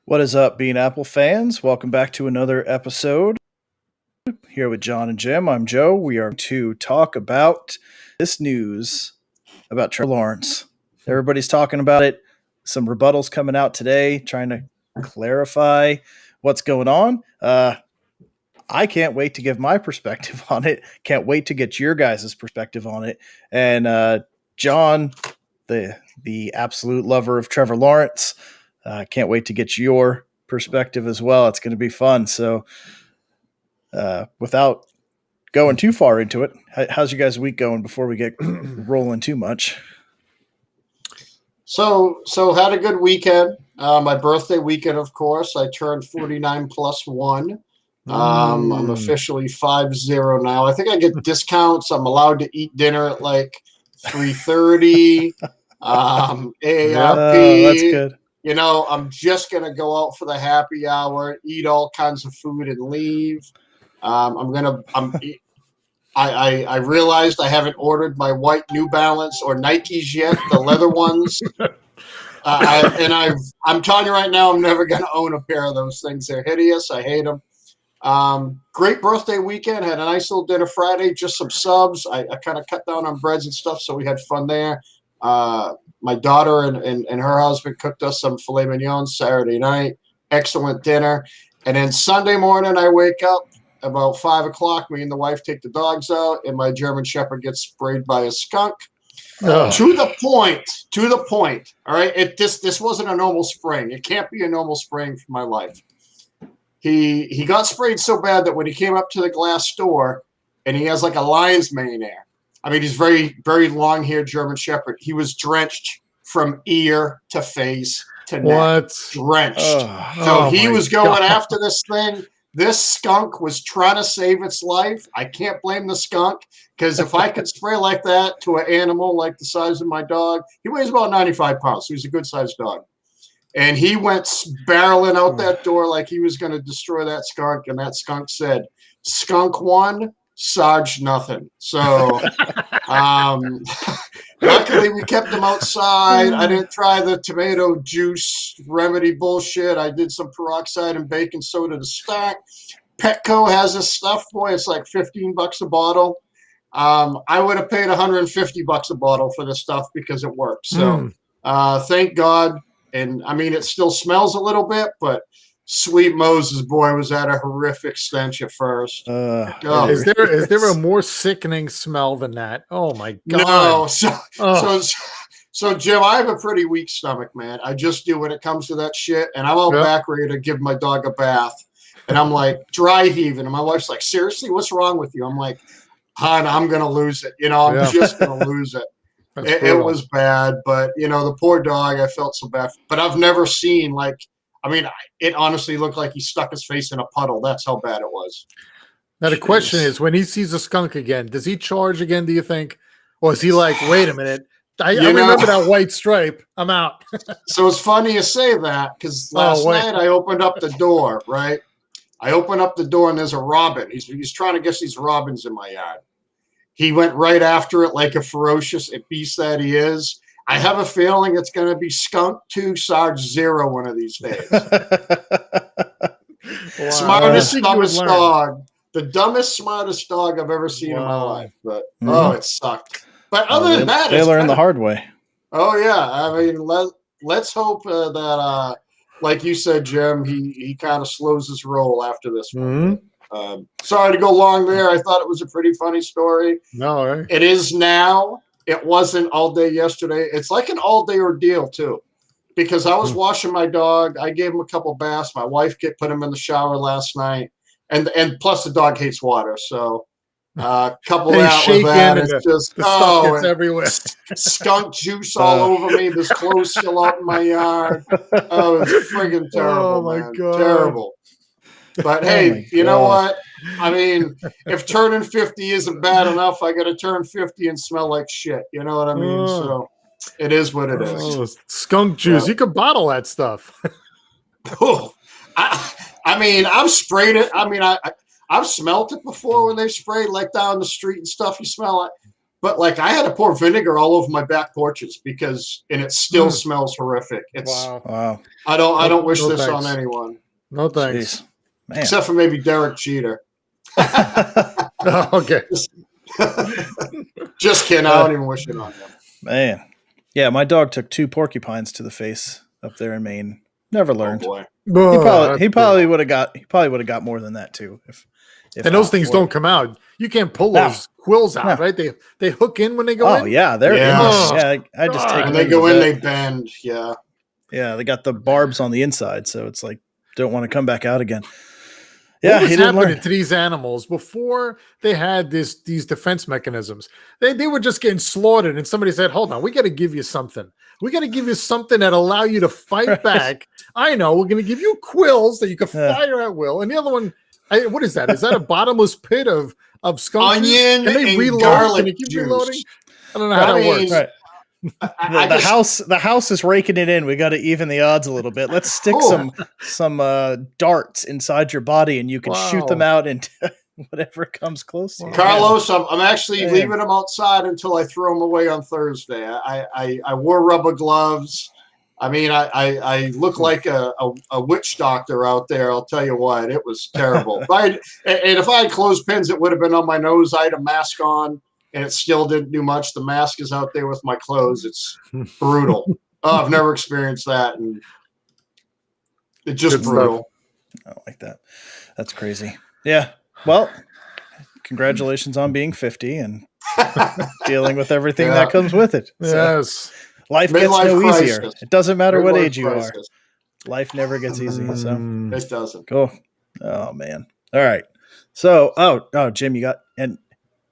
What is up, Bean Apple fans? Welcome back to another episode here with John and Jim. I'm Joe. We are to talk about this news about Trevor Lawrence. Everybody's talking about it. Some rebuttals coming out today, trying to clarify what's going on. I can't wait to give my perspective on it. Can't wait to get your guys' perspective on it. And John, the absolute lover of Trevor Lawrence, can't wait to get your perspective as well. It's going to be fun. So without going too far into it, how's your guys' week going before we get rolling too much? So had a good weekend. My birthday weekend, of course. I turned 49 plus 1. I'm officially 5-0 now. I think I get discounts. I'm allowed to eat dinner at like 3:30. AARP. That's good. You know, I'm just going to go out for the happy hour, eat all kinds of food and leave. I realized I haven't ordered my white New Balance or Nikes yet, the leather ones. I'm telling you right now, I'm never going to own a pair of those things. They're hideous. I hate them. Great birthday weekend. Had a nice little dinner Friday, just some subs. I kind of cut down on breads and stuff, so we had fun there. My daughter and her husband cooked us some filet mignon Saturday night. Excellent dinner. And then Sunday morning, I wake up about 5 o'clock. Me and the wife take the dogs out, and my German Shepherd gets sprayed by a skunk. To the point. All right. This wasn't a normal spraying. It can't be a normal spraying for my life. He got sprayed so bad that when he came up to the glass door, and he has like a lion's mane there. I mean, he's very, very long-haired German Shepherd. He was drenched from ear to face to neck. What? Drenched. So he was going after this thing. This skunk was trying to save its life. I can't blame the skunk, because if I could spray like that to an animal like the size of my dog, he weighs about 95 pounds, so he's a good-sized dog. And he went barreling out that door like he was going to destroy that skunk, and that skunk said, "Skunk won, Sarge nothing." So luckily we kept him outside. I didn't try the tomato juice remedy bullshit. I did some peroxide and baking soda to start. Petco has this stuff, boy. It's like $15 a bottle. I would have paid $150 a bottle for this stuff because it works. So thank God. And I mean, it still smells a little bit, but sweet Moses, boy, was that a horrific stench at first. Is there a more sickening smell than that? Oh my God! No. So Jim, I have a pretty weak stomach, man. I just do when it comes to that shit, and I'm all back ready to give my dog a bath, and I'm like dry heaving, and my wife's like, "Seriously, what's wrong with you?" I'm like, "Hon, I'm gonna lose it. You know, I'm just gonna lose it." It was bad, but you know, the poor dog, I felt so bad. But I've never seen it honestly looked like he stuck his face in a puddle. That's how bad it was. Now the question is, when he sees a skunk again, does he charge again, do you think? Or is he like, wait a minute, I remember that white stripe, I'm out. So it's funny you say that, because last night I opened up the door, right? I opened up the door and there's a robin. He's trying to get these robins in my yard. He went right after it like a ferocious beast that he is. I have a feeling it's going to be Skunk 2, Sarge 0 one of these days. Smartest, dumbest dog. The dumbest, smartest dog I've ever seen in my life. But it sucked. But other than that, they learned the hard way. Oh yeah, I mean, let's hope that, like you said, Jim, he kind of slows his roll after this one. Sorry to go long there. I thought it was a pretty funny story. No, right? It is now. It wasn't all day yesterday. It's like an all-day ordeal, too, because I was washing my dog. I gave him a couple baths. My wife put him in the shower last night, and plus the dog hates water. So Couple They that shake with that, in and it's just the stuff gets and everywhere. skunk juice all over me. There's clothes still out in my yard. Oh, it's friggin' terrible, Oh, my man. God. Terrible. But hey, you know what? I mean, if turning 50 isn't bad enough, I got to turn 50 and smell like shit. You know what I mean? So it is what it is. Skunk juice. You can bottle that stuff. I mean, I've sprayed it. I mean, I've smelt it before when they sprayed like down the street and stuff. You smell it. But like I had to pour vinegar all over my back porches and it still smells horrific. It's wow. I don't wish this on anyone. No thanks. Man. Except for maybe Derek Jeter. Okay. Just kidding. I don't even wish it on him. Man. Yeah, my dog took 2 porcupines to the face up there in Maine. Never learned. Oh He boy. probably would have got more than that too. If and those things don't come out. You can't pull those quills out, right? They hook in when they go in. Oh yeah, they're in. Yeah, I just take them. When they go in, they bend. Yeah. Yeah, they got the barbs on the inside, so it's like don't want to come back out again. Yeah, what was he didn't happening learn. to these animals before they had these defense mechanisms? They were just getting slaughtered, and somebody said, "Hold on, we got to give you something. We got to give you something that allow you to fight back." I know we're going to give you quills that you can fire at will, and the other one, what is that? Is that a bottomless pit of skunk onion juice? Can they and reload? garlic Can they keep juice? reloading? I don't know how that works. Right. The house is raking it in. We got to even the odds a little bit. Let's stick some darts inside your body, and you can shoot them out into whatever comes close to you. Carlos, I'm actually leaving them outside until I throw them away on Thursday. I wore rubber gloves. I mean, I look like a witch doctor out there. I'll tell you what, it was terrible. If I had clothespins, it would have been on my nose. I had a mask on. And it still didn't do much. The mask is out there with my clothes. It's brutal. I've never experienced that. And it's just brutal. I don't like that. That's crazy. Yeah. Well, congratulations on being 50 and dealing with everything that comes with it. Yes. Life gets no easier. It doesn't matter what age you are. Life never gets easy. So it doesn't. Cool. Oh, man. All right. So, Jim, you got and.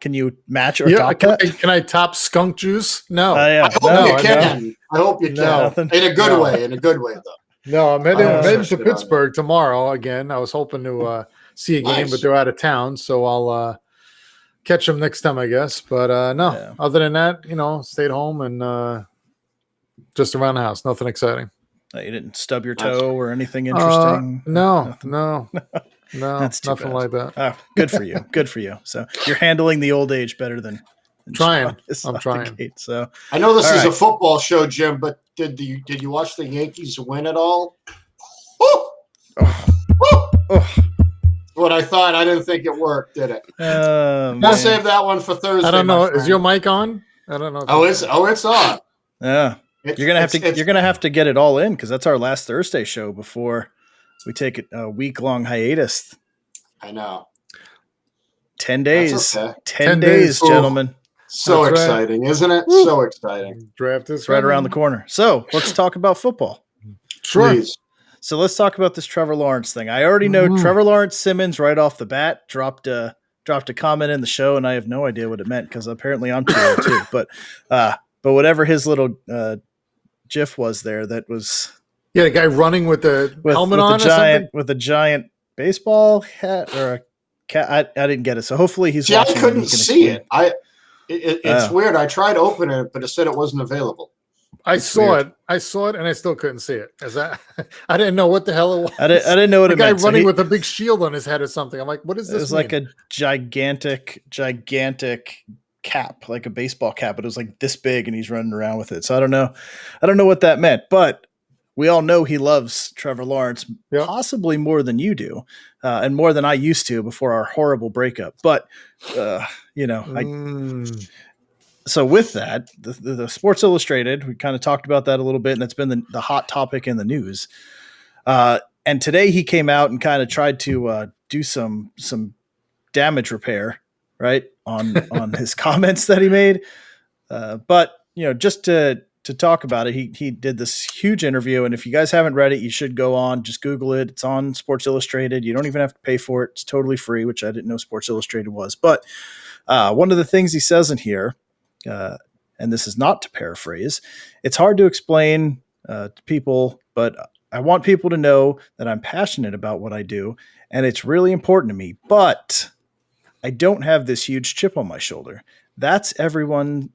Can you match or top that? Can I top skunk juice? No. I hope you can. I hope you can. In a good way. In a good way, though. No, I'm heading to Pittsburgh tomorrow again. I was hoping to see a game, but they're out of town, so I'll catch them next time, I guess. But other than that, stayed home and just around the house. Nothing exciting. You didn't stub your toe or anything interesting? No. No, that's nothing like that. Oh, good for you. Good for you. So you're handling the old age better than trying. I'm trying. Gate, so I know this is a football show, Jim, but did you watch the Yankees win at all? What I thought. I didn't think it worked, did it? We'll save that one for Thursday. I don't know. Is your mic on? I don't know. It's on. Yeah. You're gonna have to get it all in because that's our last Thursday show before we take a week-long hiatus. I know. 10 days. Okay. 10 days, gentlemen. So that's exciting, isn't it? Woo. So exciting. Draft is right around the corner. So let's talk about football. Sure. Please. So let's talk about this Trevor Lawrence thing. I already know Trevor Lawrence Simmons right off the bat dropped a comment in the show, and I have no idea what it meant because apparently I'm too old too. But whatever his little GIF was there, that was. Yeah, the guy running with the helmet on with a giant baseball hat or a cat. I didn't get it. So hopefully he's watching. I couldn't see it. It's weird. I tried opening it, but it said it wasn't available. I saw it, and I still couldn't see it. I didn't know what the hell it was. I didn't know what it meant. The guy running with a big shield on his head or something. I'm like, what is this? It was like a gigantic cap, like a baseball cap, but it was like this big, and he's running around with it. So I don't know what that meant, but we all know he loves Trevor Lawrence, possibly more than you do, and more than I used to before our horrible breakup. But so with that, the Sports Illustrated, we kind of talked about that a little bit, and that's been the hot topic in the news. And today he came out and kind of tried to do some damage repair, right, on his comments that he made. But just to to talk about it. He did this huge interview, and if you guys haven't read it, you should go on. Just Google it. It's on Sports Illustrated. You don't even have to pay for it. It's totally free, which I didn't know Sports Illustrated was. But one of the things he says in here, and this is not to paraphrase, it's hard to explain to people, but I want people to know that I'm passionate about what I do, and it's really important to me. But I don't have this huge chip on my shoulder. That's everyone.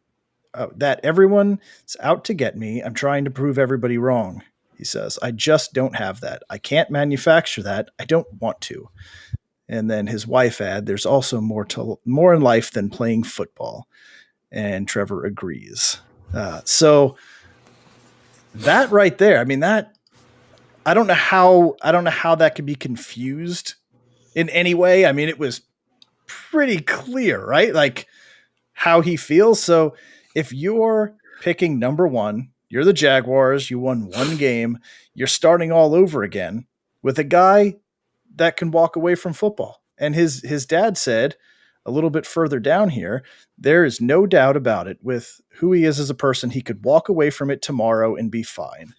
That everyone's out to get me. I'm trying to prove everybody wrong, he says. I just don't have that. I can't manufacture that. I don't want to. And then his wife add, there's also more in life than playing football. And Trevor agrees. So that right there, I mean, that I don't know how that could be confused in any way. I mean, it was pretty clear, right? Like how he feels. So if you're picking number one, you're the Jaguars, you won one game, you're starting all over again with a guy that can walk away from football. And his dad said a little bit further down here, there is no doubt about it with who he is as a person. He could walk away from it tomorrow and be fine.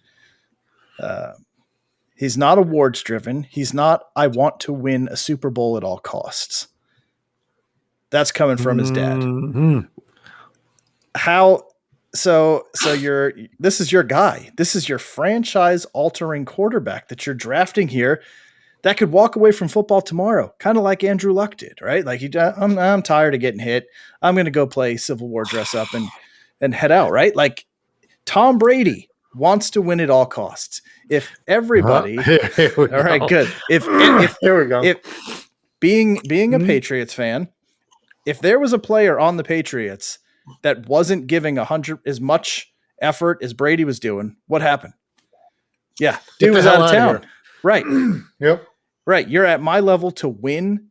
He's not awards driven. He's not, I want to win a Super Bowl at all costs. That's coming from his dad. Mm-hmm. This is your guy. This is your franchise altering quarterback that you're drafting here that could walk away from football tomorrow. Kind of like Andrew Luck did, right? Like I'm tired of getting hit. I'm going to go play Civil War dress up and head out, right? Like Tom Brady wants to win at all costs. If everybody, all right, good. If here we go. If being a Patriots fan, if there was a player on the Patriots that wasn't giving 100 as much effort as Brady was doing, what happened? Yeah, dude was out of town. Right. Yep. Right. You're at my level to win.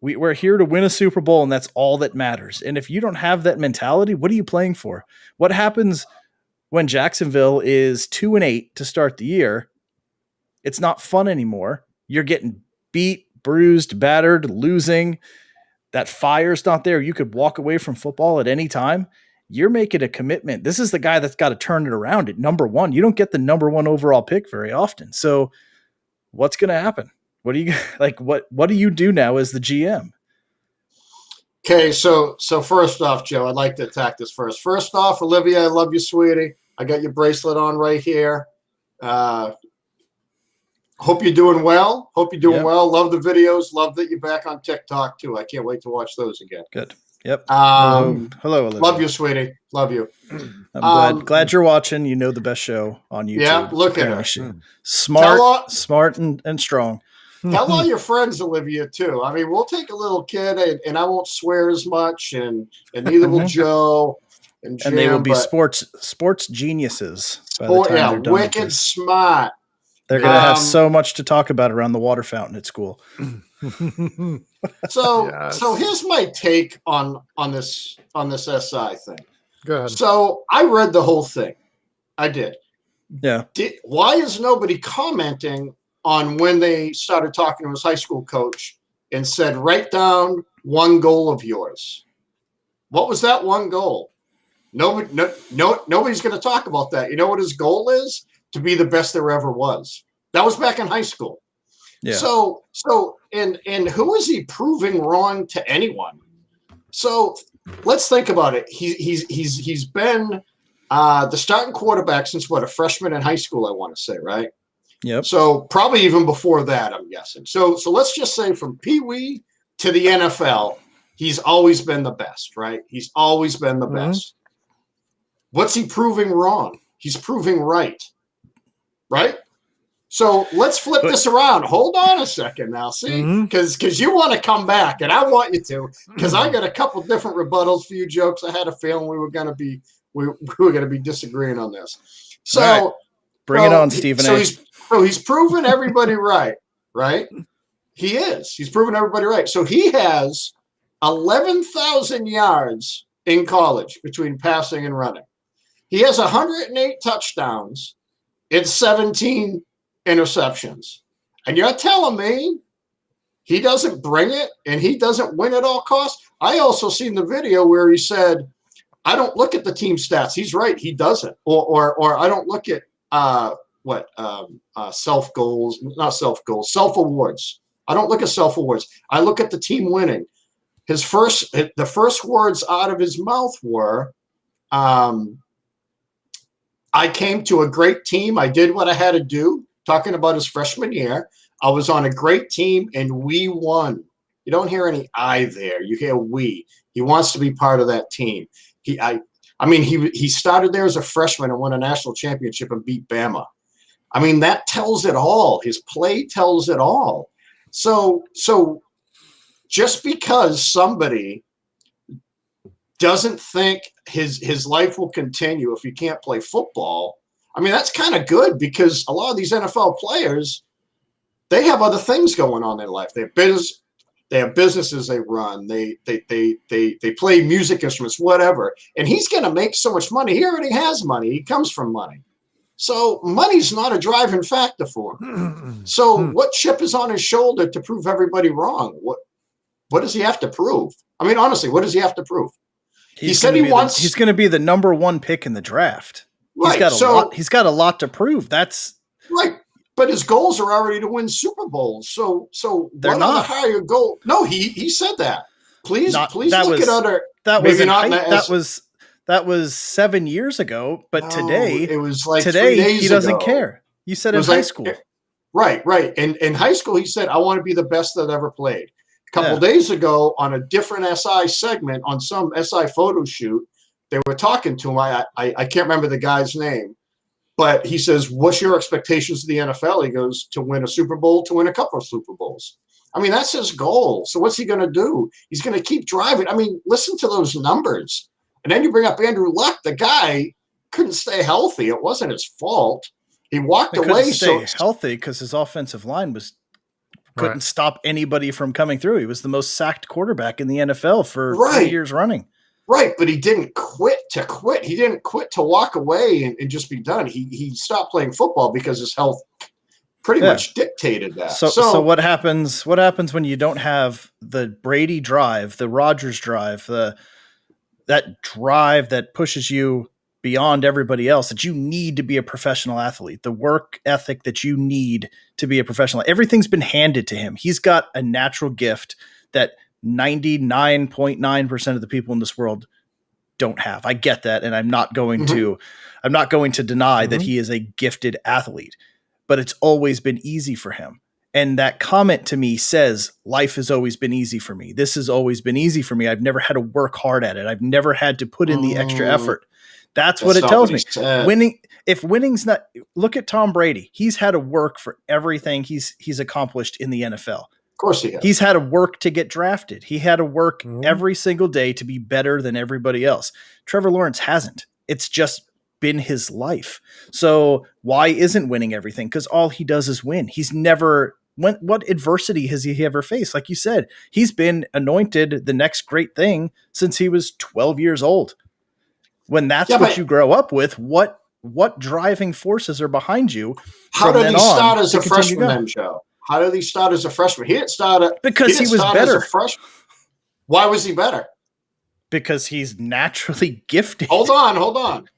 We're here to win a Super Bowl, and that's all that matters. And if you don't have that mentality, what are you playing for? What happens when Jacksonville is 2-8 to start the year? It's not fun anymore. You're getting beat, bruised, battered, losing. That fire's not there. You could walk away from football at any time. You're making a commitment. This is the guy that's got to turn it around at number one. You don't get the number one overall pick very often. So what's going to happen? What do you like? What do you do now as the GM? Okay, so first off, Joe, I'd like to attack this first. First off, Olivia, I love you, sweetie. I got your bracelet on right here. Hope you're doing well. Well. Love the videos. Love that you're back on TikTok too. I can't wait to watch those again. Good. Yep. Hello, Olivia. Love you, sweetie. Love you. I'm glad you're watching. You know the best show on YouTube. Yeah, look at her. Smart and strong. Tell all your friends, Olivia, too. I mean, we'll take a little kid, and I won't swear as much, and neither will Joe and Jim. And they will be sports geniuses. Wicked smart. They're going to have so much to talk about around the water fountain at school. So here's my take on this SI thing. Go ahead. So I read the whole thing. I did. Yeah. Why is nobody commenting on when they started talking to his high school coach and said, write down one goal of yours? What was that one goal? Nobody's going to talk about that. You know what his goal is? To be the best there ever was. That was back in high school. Yeah. So and who is he proving wrong to anyone? So let's think about it. He's been the starting quarterback since a freshman in high school, I want to say, right? Yep. So probably even before that, I'm guessing. So let's just say from Pee Wee to the NFL, he's always been the best, right? He's always been the best. What's he proving wrong? He's proving right. Right? So let's flip this around. Hold on a second now. See, because you want to come back, and I want you to, because I got a couple different rebuttals for you, jokes. I had a feeling we were going to be disagreeing on this. So right. Bring it on, Stephen. So he's proven everybody right. He is. He's proven everybody right. So he has 11,000 yards in college between passing and running. He has 108 touchdowns. It's 17 interceptions. And you're telling me he doesn't bring it and he doesn't win at all costs? I also seen the video where he said, I don't look at the team stats. He's right. He doesn't. Or I don't look at self awards. I don't look at self awards. I look at the team winning. The first words out of his mouth were, I came to a great team. I did what I had to do. Talking about his freshman year. I was on a great team and we won. You don't hear any I there. You hear we. He wants to be part of that team. He started there as a freshman and won a national championship and beat Bama. I mean, that tells it all. His play tells it all. So just because somebody doesn't think his life will continue if he can't play football, I mean, that's kind of good, because a lot of these NFL players, they have other things going on in their life. They have businesses they run. They play music instruments, whatever. And he's going to make so much money. He already has money. He comes from money. So money's not a driving factor for him. So what chip is on his shoulder to prove everybody wrong? What does he have to prove? I mean, honestly, what does he have to prove? He's going to be the number one pick in the draft. Right. He's got a lot to prove. That's right. But his goals are already to win Super Bowls. So they're what not are the higher goal? No, he said that. Please look at other. That was 7 years ago. But today it was like today 3 days he doesn't ago. care. You said in high school. Right. And in high school, he said, I want to be the best that ever played. A couple days ago on a different SI segment on some SI photo shoot, they were talking to him. I can't remember the guy's name, but he says, what's your expectations of the NFL? He goes, to win a Super Bowl, to win a couple of Super Bowls. I mean, that's his goal. So what's he going to do? He's going to keep driving. I mean, listen to those numbers. And then you bring up Andrew Luck. The guy couldn't stay healthy. It wasn't his fault. He walked away. Couldn't stay healthy because his offensive line couldn't stop anybody from coming through. He was the most sacked quarterback in the NFL for 3 years running. Right, but he didn't quit to quit. He didn't quit to walk away and just be done. He stopped playing football because his health pretty much dictated that. So what happens when you don't have the Brady drive, the Rodgers drive, that drive that pushes you beyond everybody else, that you need to be a professional athlete, the work ethic that you need to be a professional. Everything's been handed to him. He's got a natural gift that 99.9% of the people in this world don't have. I get that. And I'm not going to deny that he is a gifted athlete, but it's always been easy for him. And that comment to me says, life has always been easy for me. This has always been easy for me. I've never had to work hard at it. I've never had to put in the extra effort. That's what it tells me. If winning's not, look at Tom Brady. He's had to work for everything he's accomplished in the NFL. Of course he has. He's had to work to get drafted. He had to work every single day to be better than everybody else. Trevor Lawrence hasn't. It's just been his life. So why isn't winning everything? Because all he does is win. He's never what adversity has he ever faced? Like you said, he's been anointed the next great thing since he was 12 years old. When that's what you grow up with, what driving forces are behind you? How did he start as a freshman then, Joe? How did he start as a freshman? He didn't start because he was better. Why was he better? Because he's naturally gifted. Hold on.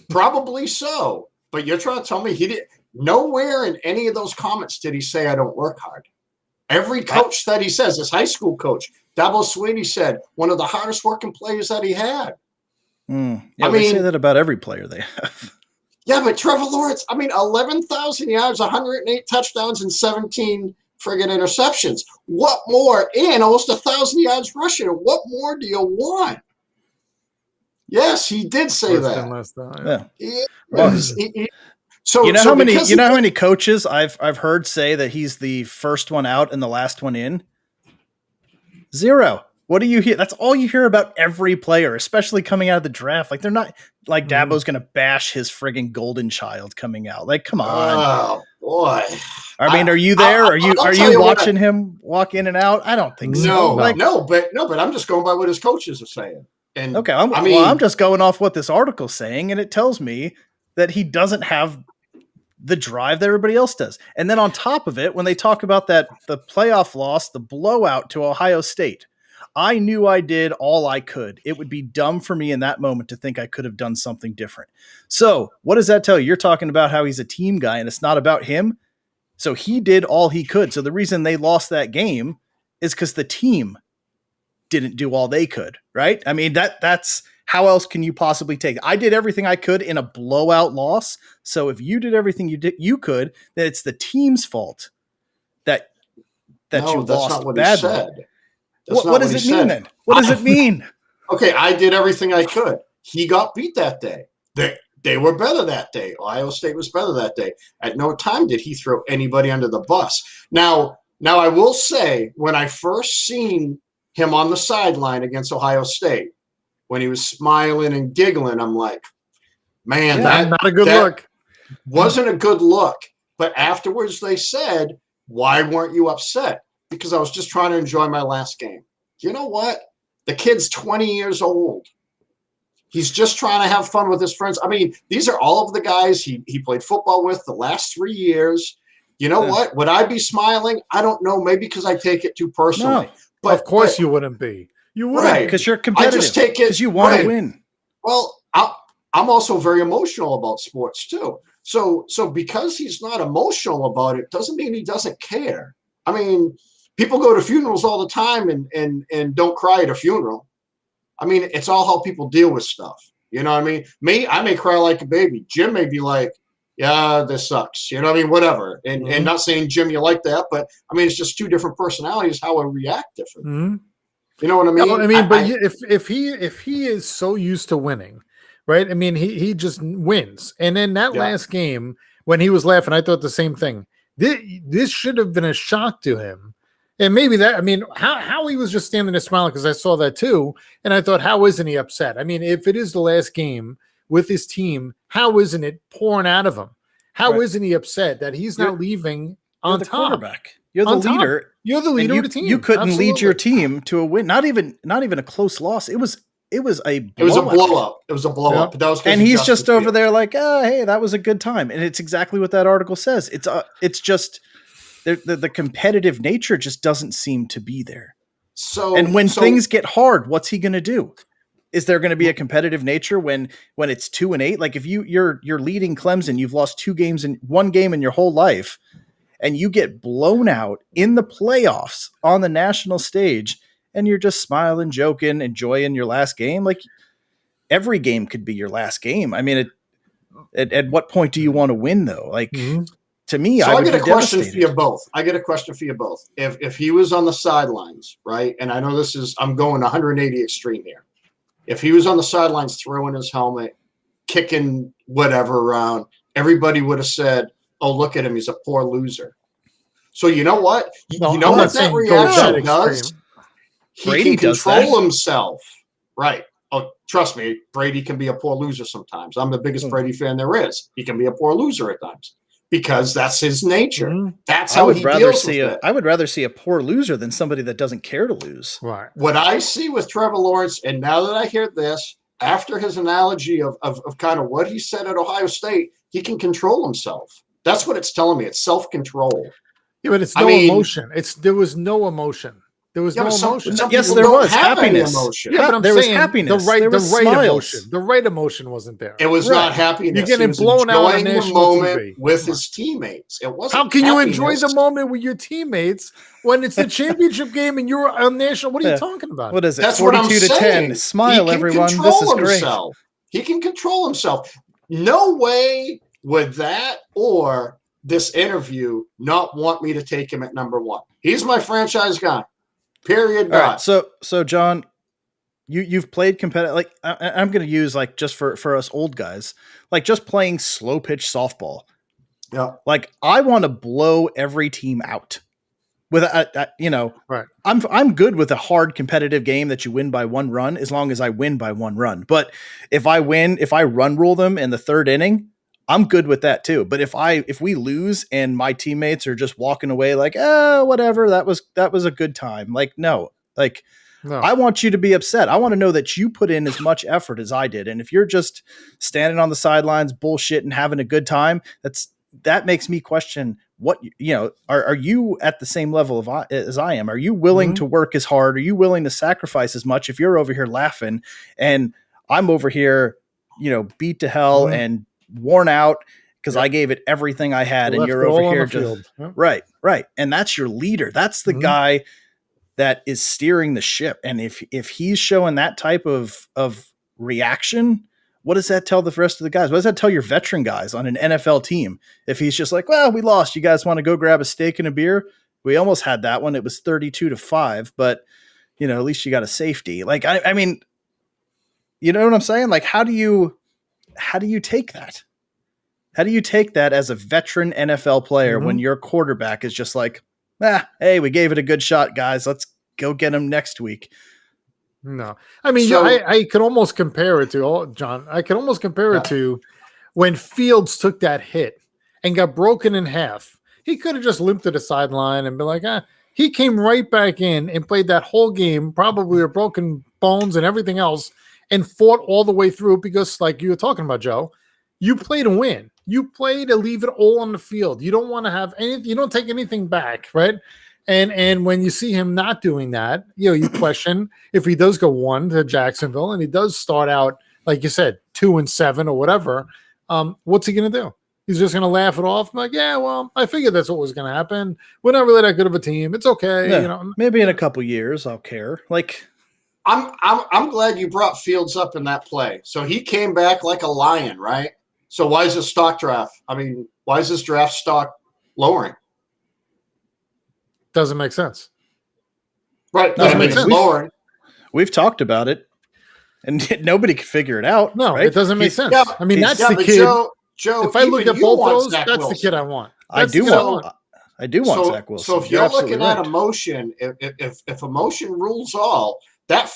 Probably so. But you're trying to tell me he didn't. Nowhere in any of those comments did he say, I don't work hard. Every coach that he says, his high school coach, Dabo Swinney, said one of the hardest working players that he had. Yeah, they say that about every player they have. Yeah, but Trevor Lawrence, 11,000 yards, 108 touchdowns, and 17 friggin' interceptions. What more? And almost 1,000 yards rushing. What more do you want? Yes, he did say that. Yeah. So you know how many coaches I've heard say that he's the first one out and the last one in? Zero. What do you hear? That's all you hear about every player, especially coming out of the draft. Like they're not like Dabo's going to bash his friggin' golden child coming out. Like, come on. Oh boy. I mean, are you there? Are you watching him walk in and out? I don't think so. No, but I'm just going by what his coaches are saying. And okay, I'm just going off what this article's saying, and it tells me that he doesn't have the drive that everybody else does. And then on top of it, when they talk about the playoff loss, the blowout to Ohio State, I knew I did all I could. It would be dumb for me in that moment to think I could have done something different. So what does that tell you? You're talking about how he's a team guy and it's not about him. So he did all he could. So the reason they lost that game is because the team didn't do all they could, right? I mean, that's how else can you possibly take it? I did everything I could in a blowout loss. So if you did everything you could, then it's the team's fault that No, you that's lost not what badly. he said. That's not What does it mean then? What does it mean? Okay, I did everything I could. He got beat that day. They were better that day. Ohio State was better that day. At no time did he throw anybody under the bus. Now I will say, when I first seen him on the sideline against Ohio State, when he was smiling and giggling, I'm like, man, that not a good look. Wasn't a good look. But afterwards they said, why weren't you upset? Because I was just trying to enjoy my last game. You know what? The kid's 20 years old. He's just trying to have fun with his friends. I mean, these are all of the guys he played football with the last 3 years. You know what? Would I be smiling? I don't know. Maybe because I take it too personally. No. But of course you wouldn't be. You wouldn't. Right. Because you're competitive. I just take it because you want to win. Well, I'm also very emotional about sports too. So because he's not emotional about it doesn't mean he doesn't care. I mean, people go to funerals all the time and don't cry at a funeral. I mean, it's all how people deal with stuff. You know what I mean? Me, I may cry like a baby. Jim may be like, yeah, this sucks. You know what I mean? Whatever. And not saying, Jim, you like that, but I mean, it's just two different personalities, how I react different. Mm-hmm. You know what I mean? No, I mean, if he is so used to winning, right? I mean, he just wins. And then that last game, when he was laughing, I thought the same thing. This should have been a shock to him. And maybe that, I mean, how he was just standing there smiling, because I saw that too. And I thought, how isn't he upset? I mean, if it is the last game with his team, how isn't it pouring out of him? How isn't he upset that he's not leaving on top? Quarterback. You're the leader. You're the leader of the team. You couldn't lead your team to a win. Not even a close loss. It was a blow-up. It was a blow up. That was and he's just over there like, oh, hey, that was a good time. And it's exactly what that article says. It's just the competitive nature just doesn't seem to be there. And when things get hard, what's he going to do? Is there going to be a competitive nature when it's 2-8? Like if you're leading Clemson, you've lost one game in your whole life, and you get blown out in the playoffs on the national stage, and you're just smiling, joking, enjoying your last game. Like every game could be your last game. I mean, at what point do you want to win though? Like to me, so I would get a be question devastated. for you both. I get a question for you both. If he was on the sidelines, right? And I know I'm going 180 extreme here. If he was on the sidelines throwing his helmet, kicking whatever around, everybody would have said, oh, look at him. He's a poor loser. So you know what? You know what that reaction does? He can control himself. Right. Oh, trust me, Brady can be a poor loser sometimes. I'm the biggest Brady fan there is. He can be a poor loser at times because that's his nature. That's how he deals with it. I would rather see a poor loser than somebody that doesn't care to lose. Right. What I see with Trevor Lawrence, and now that I hear this, after his analogy of kind of what he said at Ohio State, he can control himself. That's what it's telling me. It's self-control. Yeah, but it's emotion. There was no emotion. There was no emotion. Yes, there was happiness. Yeah, but I'm there saying was happiness. The right smiles. emotion. The right emotion wasn't there. It was not happiness. You're getting blown out on national moment TV with his teammates. It wasn't. How can you enjoy the moment with your teammates when it's the championship game and you're on national? What are you talking about? What is it? That's 42-10. Smile, everyone. This is great. He can control himself. No way would that or this interview not want me to take him at number one. He's my franchise guy. Period. All right. So John, you've played competitive. Like I'm going to use like just for us old guys, like just playing slow pitch softball. Yeah. Like I want to blow every team out. With right. I'm good with a hard competitive game that you win by one run as long as I win by one run. But if I run rule them in the third inning, I'm good with that too. But if we lose and my teammates are just walking away like, whatever, that was a good time. Like, no, I want you to be upset. I want to know that you put in as much effort as I did. And if you're just standing on the sidelines, bullshit and having a good time, that makes me question what, are you at the same level as I am? Are you willing to work as hard? Are you willing to sacrifice as much if you're over here laughing and I'm over here, beat to hell and worn out because I gave it everything I had, and you're over here just right. And that's your leader. That's the guy that is steering the ship. And if he's showing that type of reaction, what does that tell the rest of the guys? What does that tell your veteran guys on an NFL team? If he's just like, well, we lost. You guys want to go grab a steak and a beer? We almost had that one. It was 32-5, but at least you got a safety. Like, I mean, you know what I'm saying? Like, how do you take that? How do you take that as a veteran NFL player when your quarterback is just like, hey, we gave it a good shot, guys. Let's go get him next week. No, I mean, I could almost compare it to John. I could almost compare it to when Fields took that hit and got broken in half. He could have just limped to the sideline and been like, he came right back in and played that whole game, probably with broken bones and everything else, and fought all the way through because, like you were talking about, Joe, you play to win. You play to leave it all on the field. You don't want to have anything. You don't take anything back, right? And when you see him not doing that, you question if he does go 1 to Jacksonville and he does start out, like you said, 2-7 or whatever. What's he going to do? He's just going to laugh it off. I'm like, yeah, well, I figured that's what was going to happen. We're not really that good of a team. It's okay. Yeah, maybe in a couple years I'll care. Like, I'm glad you brought Fields up in that play. So he came back like a lion, right? So why is this stock draft? I mean, why is this draft stock lowering? Doesn't make sense. Right. Doesn't make sense. Lowering. We've talked about it, and nobody can figure it out. No, right? It doesn't make sense. Yeah, I mean, that's the kid. Joe, if I look at both of those, that's the kid I want. I do want Zach Wilson. So if you're looking at emotion, if emotion rules all, that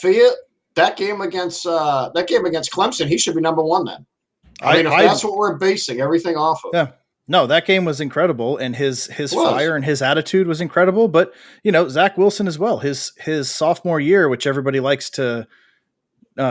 game against Clemson, he should be number 1 then. I mean, if that's what we're basing everything off of. Yeah. No, that game was incredible, and his fire and his attitude was incredible. But Zach Wilson as well. His sophomore year, which everybody likes to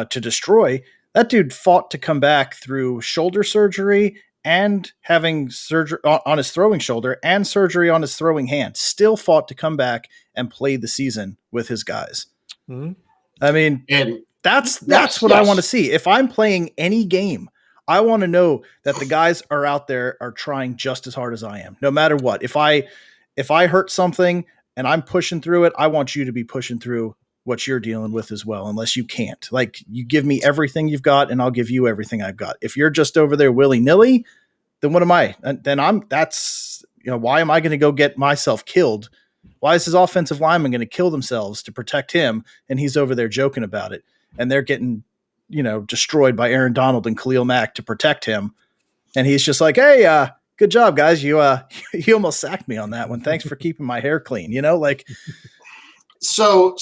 destroy, that dude fought to come back through shoulder surgery and having surgery on his throwing shoulder and surgery on his throwing hand. Still fought to come back and play the season with his guys. I mean, and that's what I want to see. If I'm playing any game, I want to know that the guys are out there are trying just as hard as I am, no matter what. If I hurt something and I'm pushing through it, I want you to be pushing through what you're dealing with as well, unless you can't. Like, you give me everything you've got and I'll give you everything I've got. If you're just over there willy-nilly, then what am I? And then why am I going to go get myself killed? Why is his offensive lineman going to kill themselves to protect him? And he's over there joking about it, and they're getting destroyed by Aaron Donald and Khalil Mack to protect him. And he's just like, hey, good job, guys. You almost sacked me on that one. Thanks for keeping my hair clean. So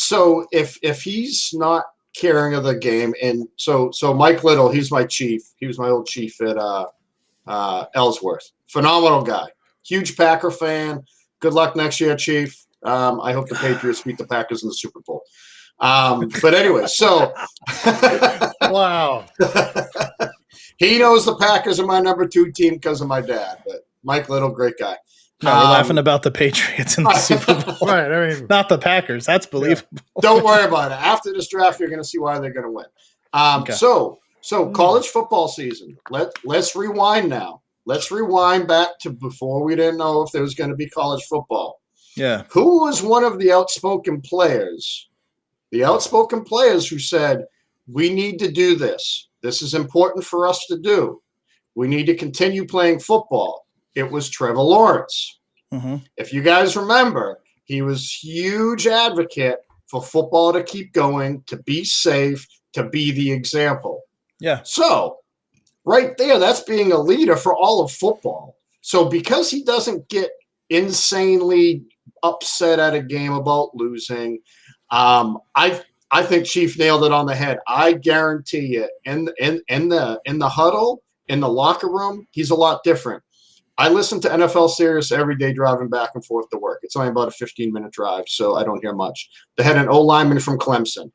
if he's not caring of the game, and so Mike Little, he's my chief. He was my old chief at Ellsworth. Phenomenal guy. Huge Packer fan. Good luck next year, Chief. I hope the Patriots beat the Packers in the Super Bowl. But anyway, so wow. He knows the Packers are my number 2 team because of my dad. But Mike Little, great guy. No, we're laughing about the Patriots in the Super Bowl. Right, I mean, not the Packers. That's believable. Yeah. Don't worry about it. After this draft, you're going to see why they're going to win. Okay. So college football season. Let's rewind now. Let's rewind back to before we didn't know if there was going to be college football. Yeah. Who was one of the outspoken players? The outspoken players who said, we need to do this. This is important for us to do. We need to continue playing football. It was Trevor Lawrence. Mm-hmm. If you guys remember, he was huge advocate for football to keep going, to be safe, to be the example. Yeah. So right there, that's being a leader for all of football. So because he doesn't get insanely upset at a game about losing, I think Chief nailed it on the head. I guarantee you, in the huddle, in the locker room, he's a lot different. I listen to NFL Sirius every day driving back and forth to work. It's only about a 15-minute drive, so I don't hear much. They had an O-lineman from Clemson.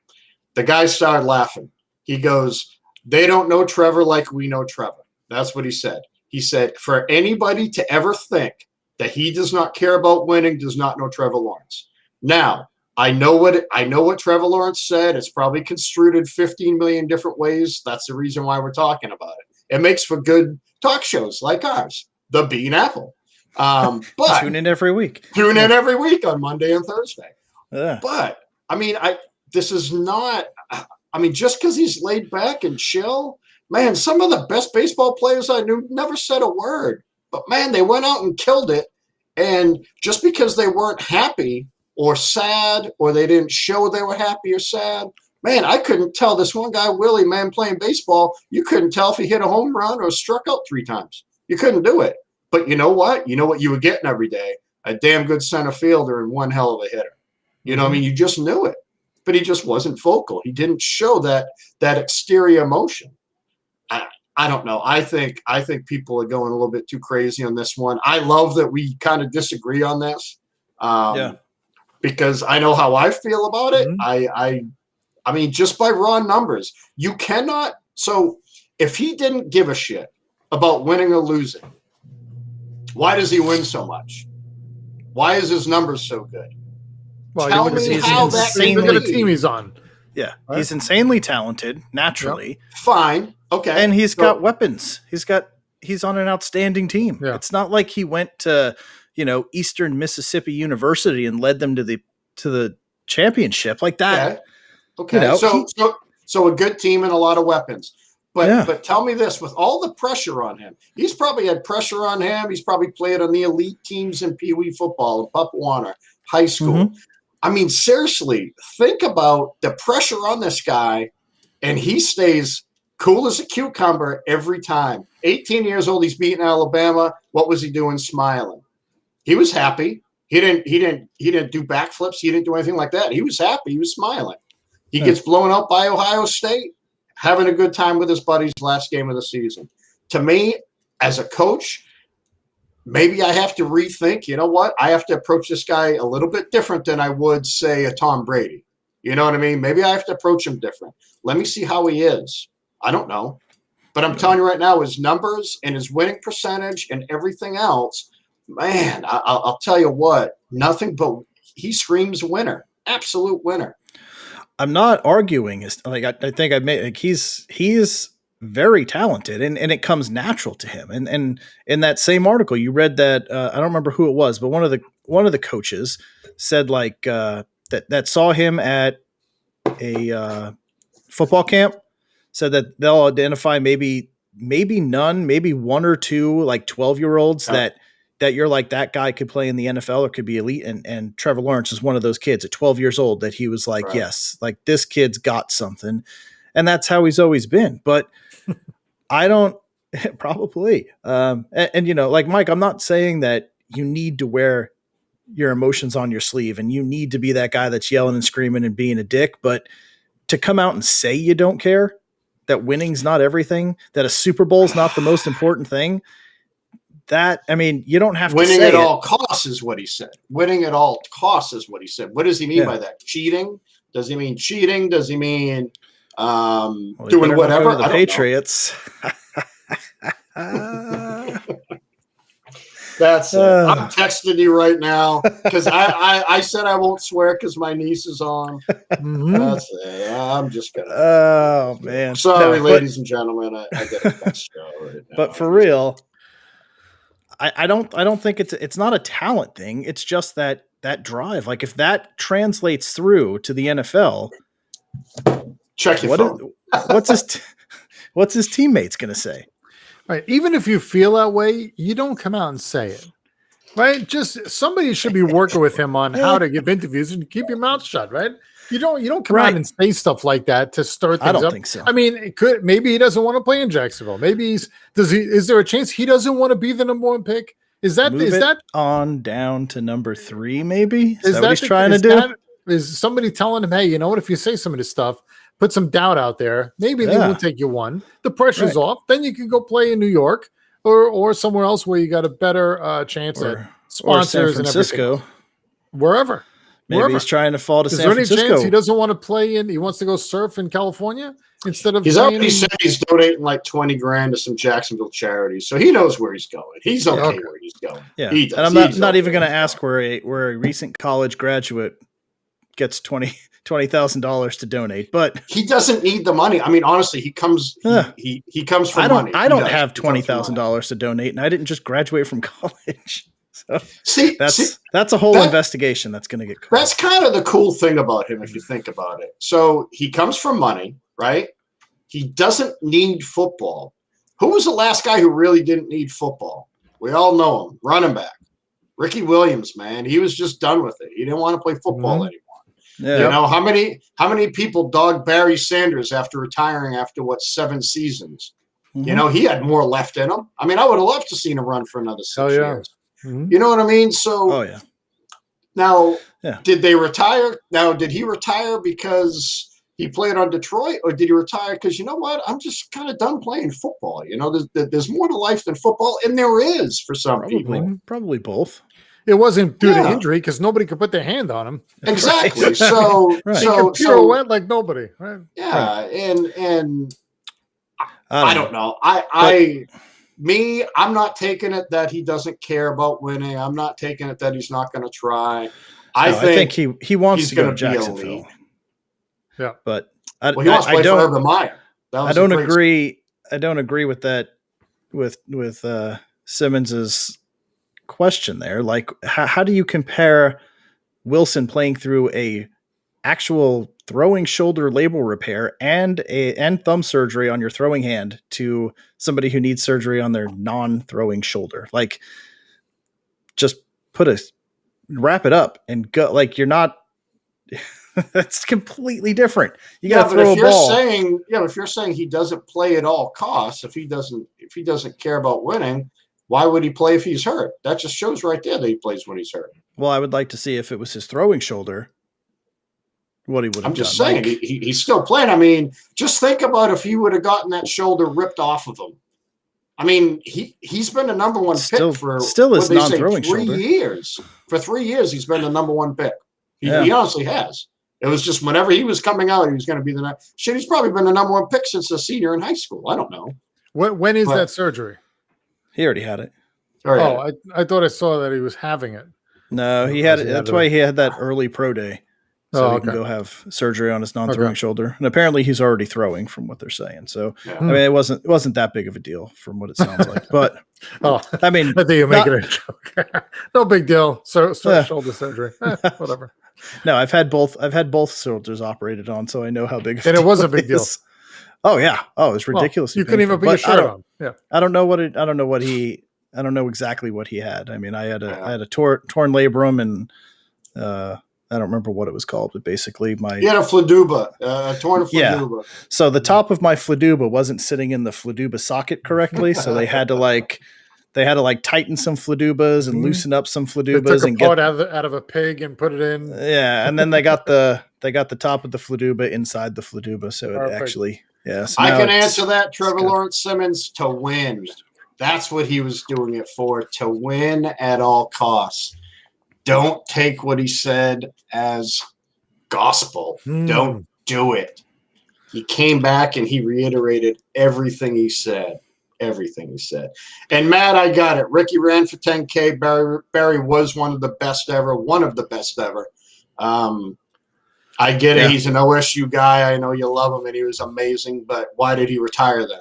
The guy started laughing. He goes, they don't know Trevor like we know Trevor. That's what he said. He said, for anybody to ever think that he does not care about winning does not know Trevor Lawrence. Now, I know what Trevor Lawrence said. It's probably construed in 15 million different ways. That's the reason why we're talking about it. It makes for good talk shows like ours, The Bean Apple. But tune in every week. Tune in every week on Monday and Thursday. Yeah. But I mean, this is not. I mean, just because he's laid back and chill, man. Some of the best baseball players I knew never said a word. But man, they went out and killed it. And just because they weren't happy or sad, or they didn't show they were happy or sad, man, I couldn't tell. This one guy, Willie, man, playing baseball, you couldn't tell if he hit a home run or struck out 3 times. You couldn't do it. But you know what? You know what you were getting every day? A damn good center fielder and one hell of a hitter. You know what I mean? You just knew it. But he just wasn't vocal. He didn't show that exterior emotion. I don't know. I think people are going a little bit too crazy on this one. I love that we kind of disagree on this. Because I know how I feel about it. I mean, just by raw numbers, you cannot. So if he didn't give a shit about winning or losing, why does he win so much? Why is his numbers so good? Well, Tell me how that can look at the be. team he's on. Yeah, he's insanely talented naturally. Yep. Fine, okay, and he's got weapons. He's on an outstanding team. Yeah. It's not like he went to Eastern Mississippi University and led them to the championship like that. Okay. So a good team and a lot of weapons. But tell me this, with all the pressure on him, he's probably had pressure on him. He's probably played on the elite teams in Pee Wee football, Pup Warner, high school. I mean, seriously, think about the pressure on this guy, and he stays cool as a cucumber every time. 18 years old, he's beating Alabama. What was he doing? Smiling. He was happy. He didn't do backflips. He didn't do anything like that. He was happy. He was smiling. He gets blown out by Ohio State, having a good time with his buddies last game of the season. To me, as a coach, maybe I have to rethink, you know what? I have to approach this guy a little bit different than I would, say, a Tom Brady. You know what I mean? Maybe I have to approach him different. Let me see how he is. I don't know. But I'm telling you right now, his numbers and his winning percentage and everything else, man, I'll tell you what, nothing but he screams winner, absolute winner. I'm not arguing. I think I made like he's very talented and it comes natural to him. And in that same article, you read that I don't remember who it was, but one of the coaches said like that saw him at a football camp, said that they'll identify maybe none, maybe 1 or 2 like 12-year-olds that you're like, that guy could play in the NFL or could be elite. And Trevor Lawrence is one of those kids at 12 years old that he was like, yes, like this kid's got something. And that's how he's always been. But I don't probably. And like Mike, I'm not saying that you need to wear your emotions on your sleeve and you need to be that guy that's yelling and screaming and being a dick. But to come out and say you don't care, that winning's not everything, that a Super Bowl is not the most important thing. That, I mean, you don't have to winning say at all costs is what he said. Winning at all costs is what he said. What does he mean by that? Cheating? Does he mean cheating? Does he mean doing whatever? Go to the Patriots. That's I'm texting you right now because I said I won't swear because my niece is on. That's it. I'm just gonna. Oh man, sorry, ladies and gentlemen. I got a best show right now. But for real. I don't think it's not a talent thing. It's just that drive. Like if that translates through to the NFL, check your phone. What's his teammates going to say? Right. Even if you feel that way, you don't come out and say it. Right. Just somebody should be working with him on how to give interviews and keep your mouth shut. Right. You don't come out and say stuff like that to start things up. I don't think so. I mean, maybe he doesn't want to play in Jacksonville. Maybe is there a chance he doesn't want to be the number 1 pick? Is that on down to number 3? Maybe is that what he's trying to do? Is somebody telling him, hey, you know what? If you say some of this stuff, put some doubt out there. Maybe they won't take you 1. The pressure's off. Then you can go play in New York or somewhere else where you got a better chance at sponsors or San Francisco. and everything. Wherever. Maybe Wherever. he's trying to fall to Is San there any Francisco. chance he doesn't want to play in? He wants to go surf in California instead of. He's playing already in, said he's donating like 20 grand to some Jacksonville charities, so he knows where he's going. He's okay where he's going. Yeah, he does. and I'm He's not okay even going to where he's ask where a recent college graduate gets $20,000 to donate, but he doesn't need the money. I mean, honestly, he comes comes from money. I don't have $20,000 to donate, and I didn't just graduate from college. So that's a whole investigation that's going to get caught. That's kind of the cool thing about him, if you think about it. So he comes from money, right? He doesn't need football. Who was the last guy who really didn't need football? We all know him, running back. Ricky Williams, man. He was just done with it. He didn't want to play football anymore. Yeah. You know, how many people dogged Barry Sanders after retiring after 7 seasons? Mm-hmm. You know, he had more left in him. I mean, I would have loved to seen him run for another 6 years. Mm-hmm. You know what I mean? So now, did they retire? Now, did he retire because he played on Detroit, or did he retire because, you know what, I'm just kind of done playing football? You know, there's more to life than football, and there is for some people. Probably both. It wasn't due to injury because nobody could put their hand on him. Exactly. Right. So, he could pirouette like nobody. Right. Yeah, right. and I don't know. I'm not taking it that he doesn't care about winning. I'm not taking it that he's not going to try. I think he wants to go to Jacksonville. Yeah, but he wants to play for Urban Meyer. I don't agree. I don't agree with that. With Simmons's question there, like how do you compare Wilson playing through a actual throwing shoulder labral repair and thumb surgery on your throwing hand to somebody who needs surgery on their non-throwing shoulder? Like, just wrap it up and go. Like, you're not. That's completely different. You got to throw a ball. If you're saying he doesn't play at all costs, if he doesn't care about winning, why would he play if he's hurt? That just shows right there that he plays when he's hurt. Well, I would like to see if it was his throwing shoulder, what he would have done. I'm just saying, he's still playing. I mean, just think about if he would have gotten that shoulder ripped off of him. I mean, he's been the number one pick for his non-throwing 3 years. For 3 years, he's been the number one pick. He honestly has. It was just whenever he was coming out, he was going to be the next. Shit, he's probably been the number one pick since a senior in high school. I don't know. When is that surgery? He already had it. I thought I saw that he was having it. No, he had it. That's why he had that early pro day. So he can go have surgery on his non-throwing shoulder. And apparently he's already throwing from what they're saying. So, I mean, it wasn't that big of a deal from what it sounds like. But, I mean. I think you're making a joke. No big deal. Shoulder surgery. Whatever. No, I've had both shoulders operated on, so I know how big. And it was a big deal. Oh yeah. Oh, it was ridiculous. You couldn't even put your shirt on. Yeah. I don't know exactly what he had. I mean, I had a torn labrum, and I don't remember what it was called, but basically he had a fladuba, a torn fladuba. Yeah. So the top of my fladuba wasn't sitting in the fladuba socket correctly, so they had to tighten some fladubas and loosen up some fladubas. They took and part out of a pig and put it in. Yeah, and then they got the top of the fladuba inside the fladuba, so it actually. Yeah, so I can answer that, Trevor Lawrence Simmons, to win. That's what he was doing it for, to win at all costs. Don't take what he said as gospel. Don't do it. He came back and he reiterated everything he said. Everything he said. And Matt, I got it. Ricky ran for 10K. Barry was one of the best ever. I get it. He's an OSU guy. I know you love him, and he was amazing. But why did he retire then?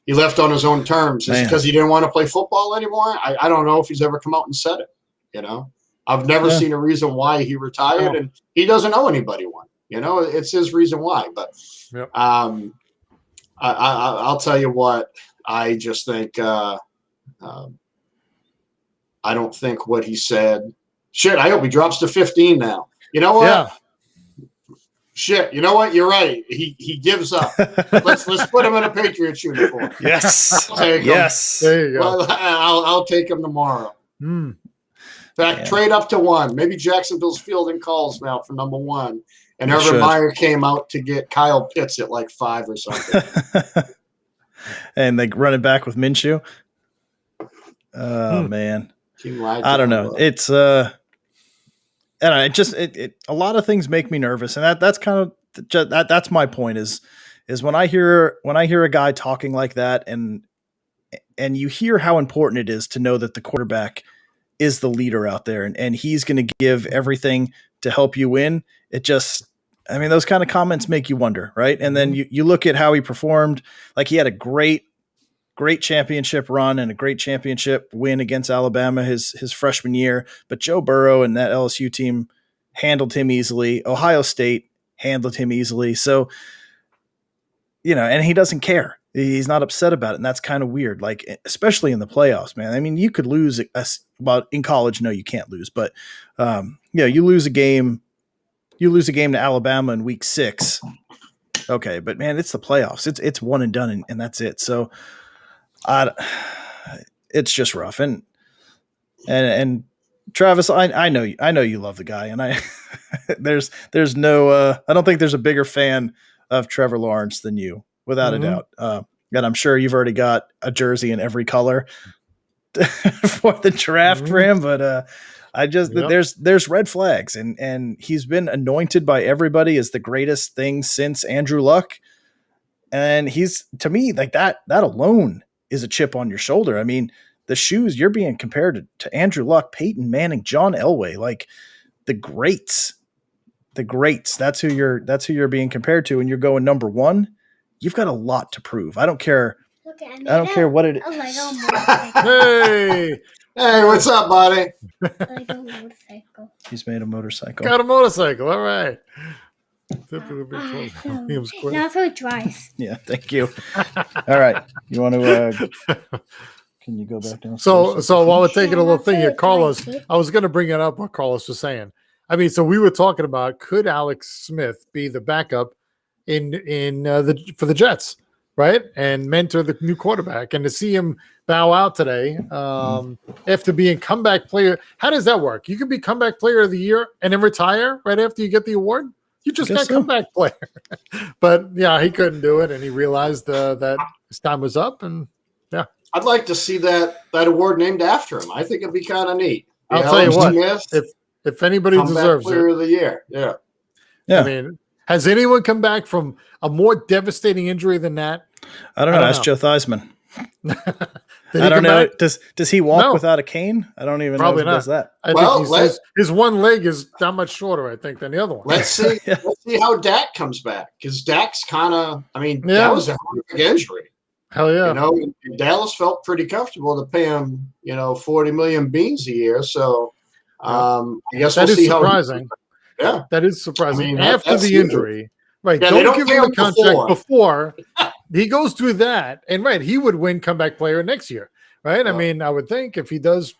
He left on his own terms. Is it because he didn't want to play football anymore? I don't know if he's ever come out and said it. You know, I've never seen a reason why he retired, and he doesn't owe anybody one. You know, it's his reason why. But I'll tell you what. I just think I don't think what he said. Shit, I hope he drops to 15 now. You know what? Yeah. Shit, you know what? You're right. He gives up. Let's put him in a Patriots uniform. Yes. Yes. There you go. Well, I'll take him tomorrow. In fact, trade up to 1. Maybe Jacksonville's fielding calls now for number 1. And Urban Meyer came out to get Kyle Pitts at like 5 or something. And they run it back with Minshew. Oh man. I don't know. It's and a lot of things make me nervous, and that's kind of that's my point is when I hear a guy talking like that, and you hear how important it is to know that the quarterback is the leader out there, and he's going to give everything to help you win. It just, I mean, those kind of comments make you wonder, right? And then you look at how he performed. Like, he had a great championship run and a great championship win against Alabama his freshman year, but Joe Burrow and that LSU team handled him easily. Ohio State handled him easily. So, and he doesn't care. He's not upset about it. And that's kind of weird. Like, especially in the playoffs, man. I mean, you could lose in college. No, you can't lose, but you lose a game to Alabama in week 6. Okay. But man, it's the playoffs. It's one and done, and that's it. So it's just rough. And Travis, I know you love the guy, and there's no, I don't think there's a bigger fan of Trevor Lawrence than you, without a doubt. And I'm sure you've already got a jersey in every color for the draft for him, but there's red flags, and he's been anointed by everybody as the greatest thing since Andrew Luck. And he's, to me, like that alone is a chip on your shoulder. I mean, the shoes, you're being compared to Andrew Luck, Peyton Manning, John Elway, like the greats. That's who you're being compared to, and you're going number 1. You've got a lot to prove. I don't care. I don't care what it is. Hey, what's up, buddy? Lego motorcycle. He's made a motorcycle. Got a motorcycle. All right. Now so it dries. Yeah, thank you. All right. You want to can you go back down? So while we're taking a little thing here, Carlos, I was going to bring it up what Carlos was saying. I mean, so we were talking about, could Alex Smith be the backup for the Jets, right? And mentor the new quarterback, and to see him bow out today after being comeback player. How does that work? You can be comeback player of the year and then retire right after you get the award. You just got comeback player. But yeah, he couldn't do it, and he realized that his time was up. And yeah, I'd like to see that award named after him. I think it'd be kind of neat. I'll tell you what, if anybody deserves player it, of the year, yeah. I mean, has anyone come back from a more devastating injury than that? I don't know. Ask Joe Theismann. I don't know. Does he walk without a cane? I don't even know if he does that. I think his one leg is that much shorter, I think, than the other one. Let's see. Let's see how Dak comes back, because Dak's kind of. I mean, that was a horrific injury. Hell yeah! And Dallas felt pretty comfortable to pay him, $40 million beans a year. So, I guess that we'll is see surprising. Yeah, that is surprising. I mean, after the injury, right? Yeah, don't give him a contract before he goes through that, and he would win comeback player next year, right? I mean, I would think if he does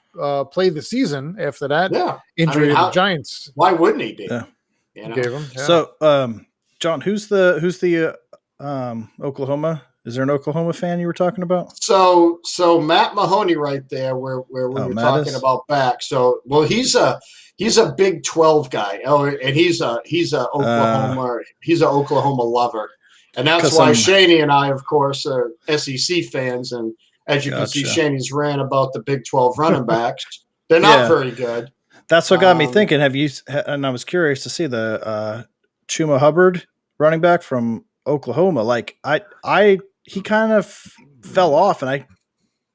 play the season after that injury to the Giants, why wouldn't he be? Yeah. Gave him. Yeah. So, John, who's the Oklahoma? Is there an Oklahoma fan you were talking about? So Matt Mahoney right there, where we were talking about back. So, well, he's a Big 12 guy. Oh, and he's a Oklahoma lover, and that's why Shaney and I, of course, are SEC fans. And as you can see, Shaney's ran about the Big 12 running backs. They're not very good. That's what got me thinking. And I was curious to see the Chuma Hubbard running back from Oklahoma. Like he kind of fell off, and I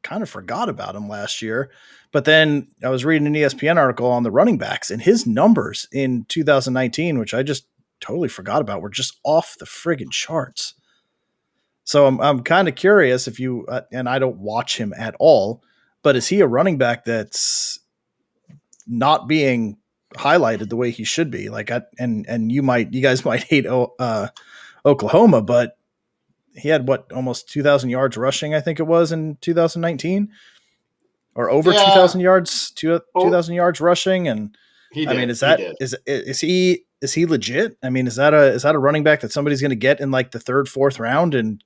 kind of forgot about him last year. But then I was reading an ESPN article on the running backs, and his numbers in 2019, which I just totally forgot about, were just off the friggin' charts. So I'm kind of curious if you and I don't watch him at all, but is he a running back that's not being highlighted the way he should be? Like, and you guys might hate Oklahoma, but he had almost 2,000 yards rushing, I think it was, in 2019, or over 2,000 yards, 2,000 yards rushing. And I mean, is he legit? I mean, is that a running back that somebody's going to get in like the 3rd, 4th round and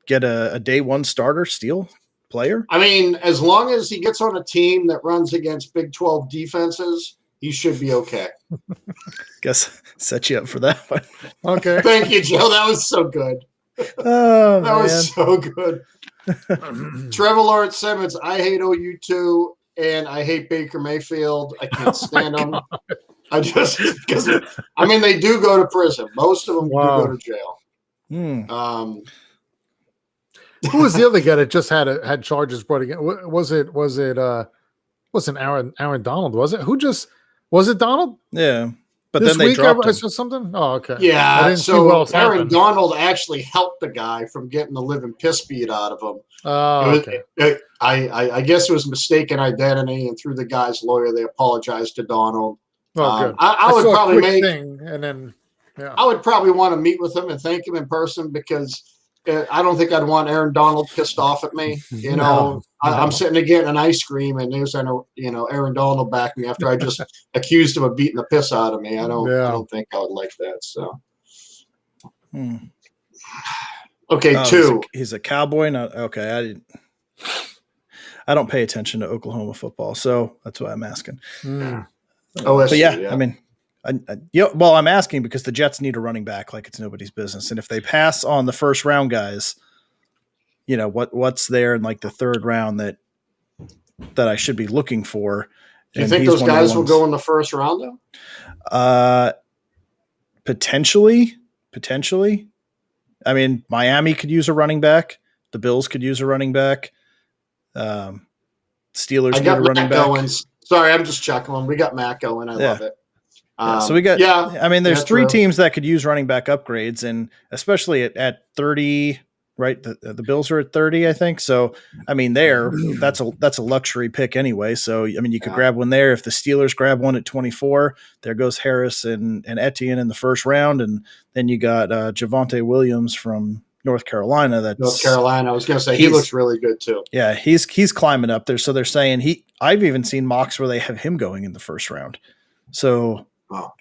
get a day 1 starter steal player? I mean, as long as he gets on a team that runs against Big 12 defenses, he should be okay. Guess set you up for that one. Okay. Thank you, Joe. That was so good. Oh, that was so good. Trevor Lawrence Simmons, I hate OU too. and I hate Baker Mayfield. I can't stand him. I just because they do go to prison. Most of them do go to jail. Who was the other guy that just had charges brought against? Wasn't Aaron Donald? Was it? Was it Donald? Yeah. But this then they dropped him. Something. Oh, okay. Yeah. So Aaron Donald actually helped the guy from getting the living piss beat out of him. Oh, okay. I guess it was mistaken identity, and through the guy's lawyer, they apologized to Donald. Oh, good. I would probably I would probably want to meet with him and thank him in person because I don't think I'd want Aaron Donald pissed off at me. You know, I'm sitting there getting an ice cream, and there's Aaron Donald back me after I just accused him of beating the piss out of me. I don't think I would like that. So, okay, two. He's a Cowboy. Not okay. I don't pay attention to Oklahoma football, so that's why I'm asking. But yeah, I mean. I'm asking because the Jets need a running back like it's nobody's business, and if they pass on the first round guys, what's there in like the third round that I should be looking for? Do you think those guys will go in the first round though? Potentially. I mean, Miami could use a running back. The Bills could use a running back. Steelers need a running back. Going. Sorry, I'm just chuckling. We got Matt going. I love it. So we got, I mean, there's three teams that could use running back upgrades, and especially at 30, right? The Bills are at 30, I think. So, I mean, that's a luxury pick anyway. So, I mean, you could grab one there. If the Steelers grab one at 24, there goes Harris and Etienne in the first round. And then you got Javonte Williams from North Carolina. North Carolina. I was going to say, he looks really good too. Yeah. He's climbing up there. So they're saying I've even seen mocks where they have him going in the first round. So,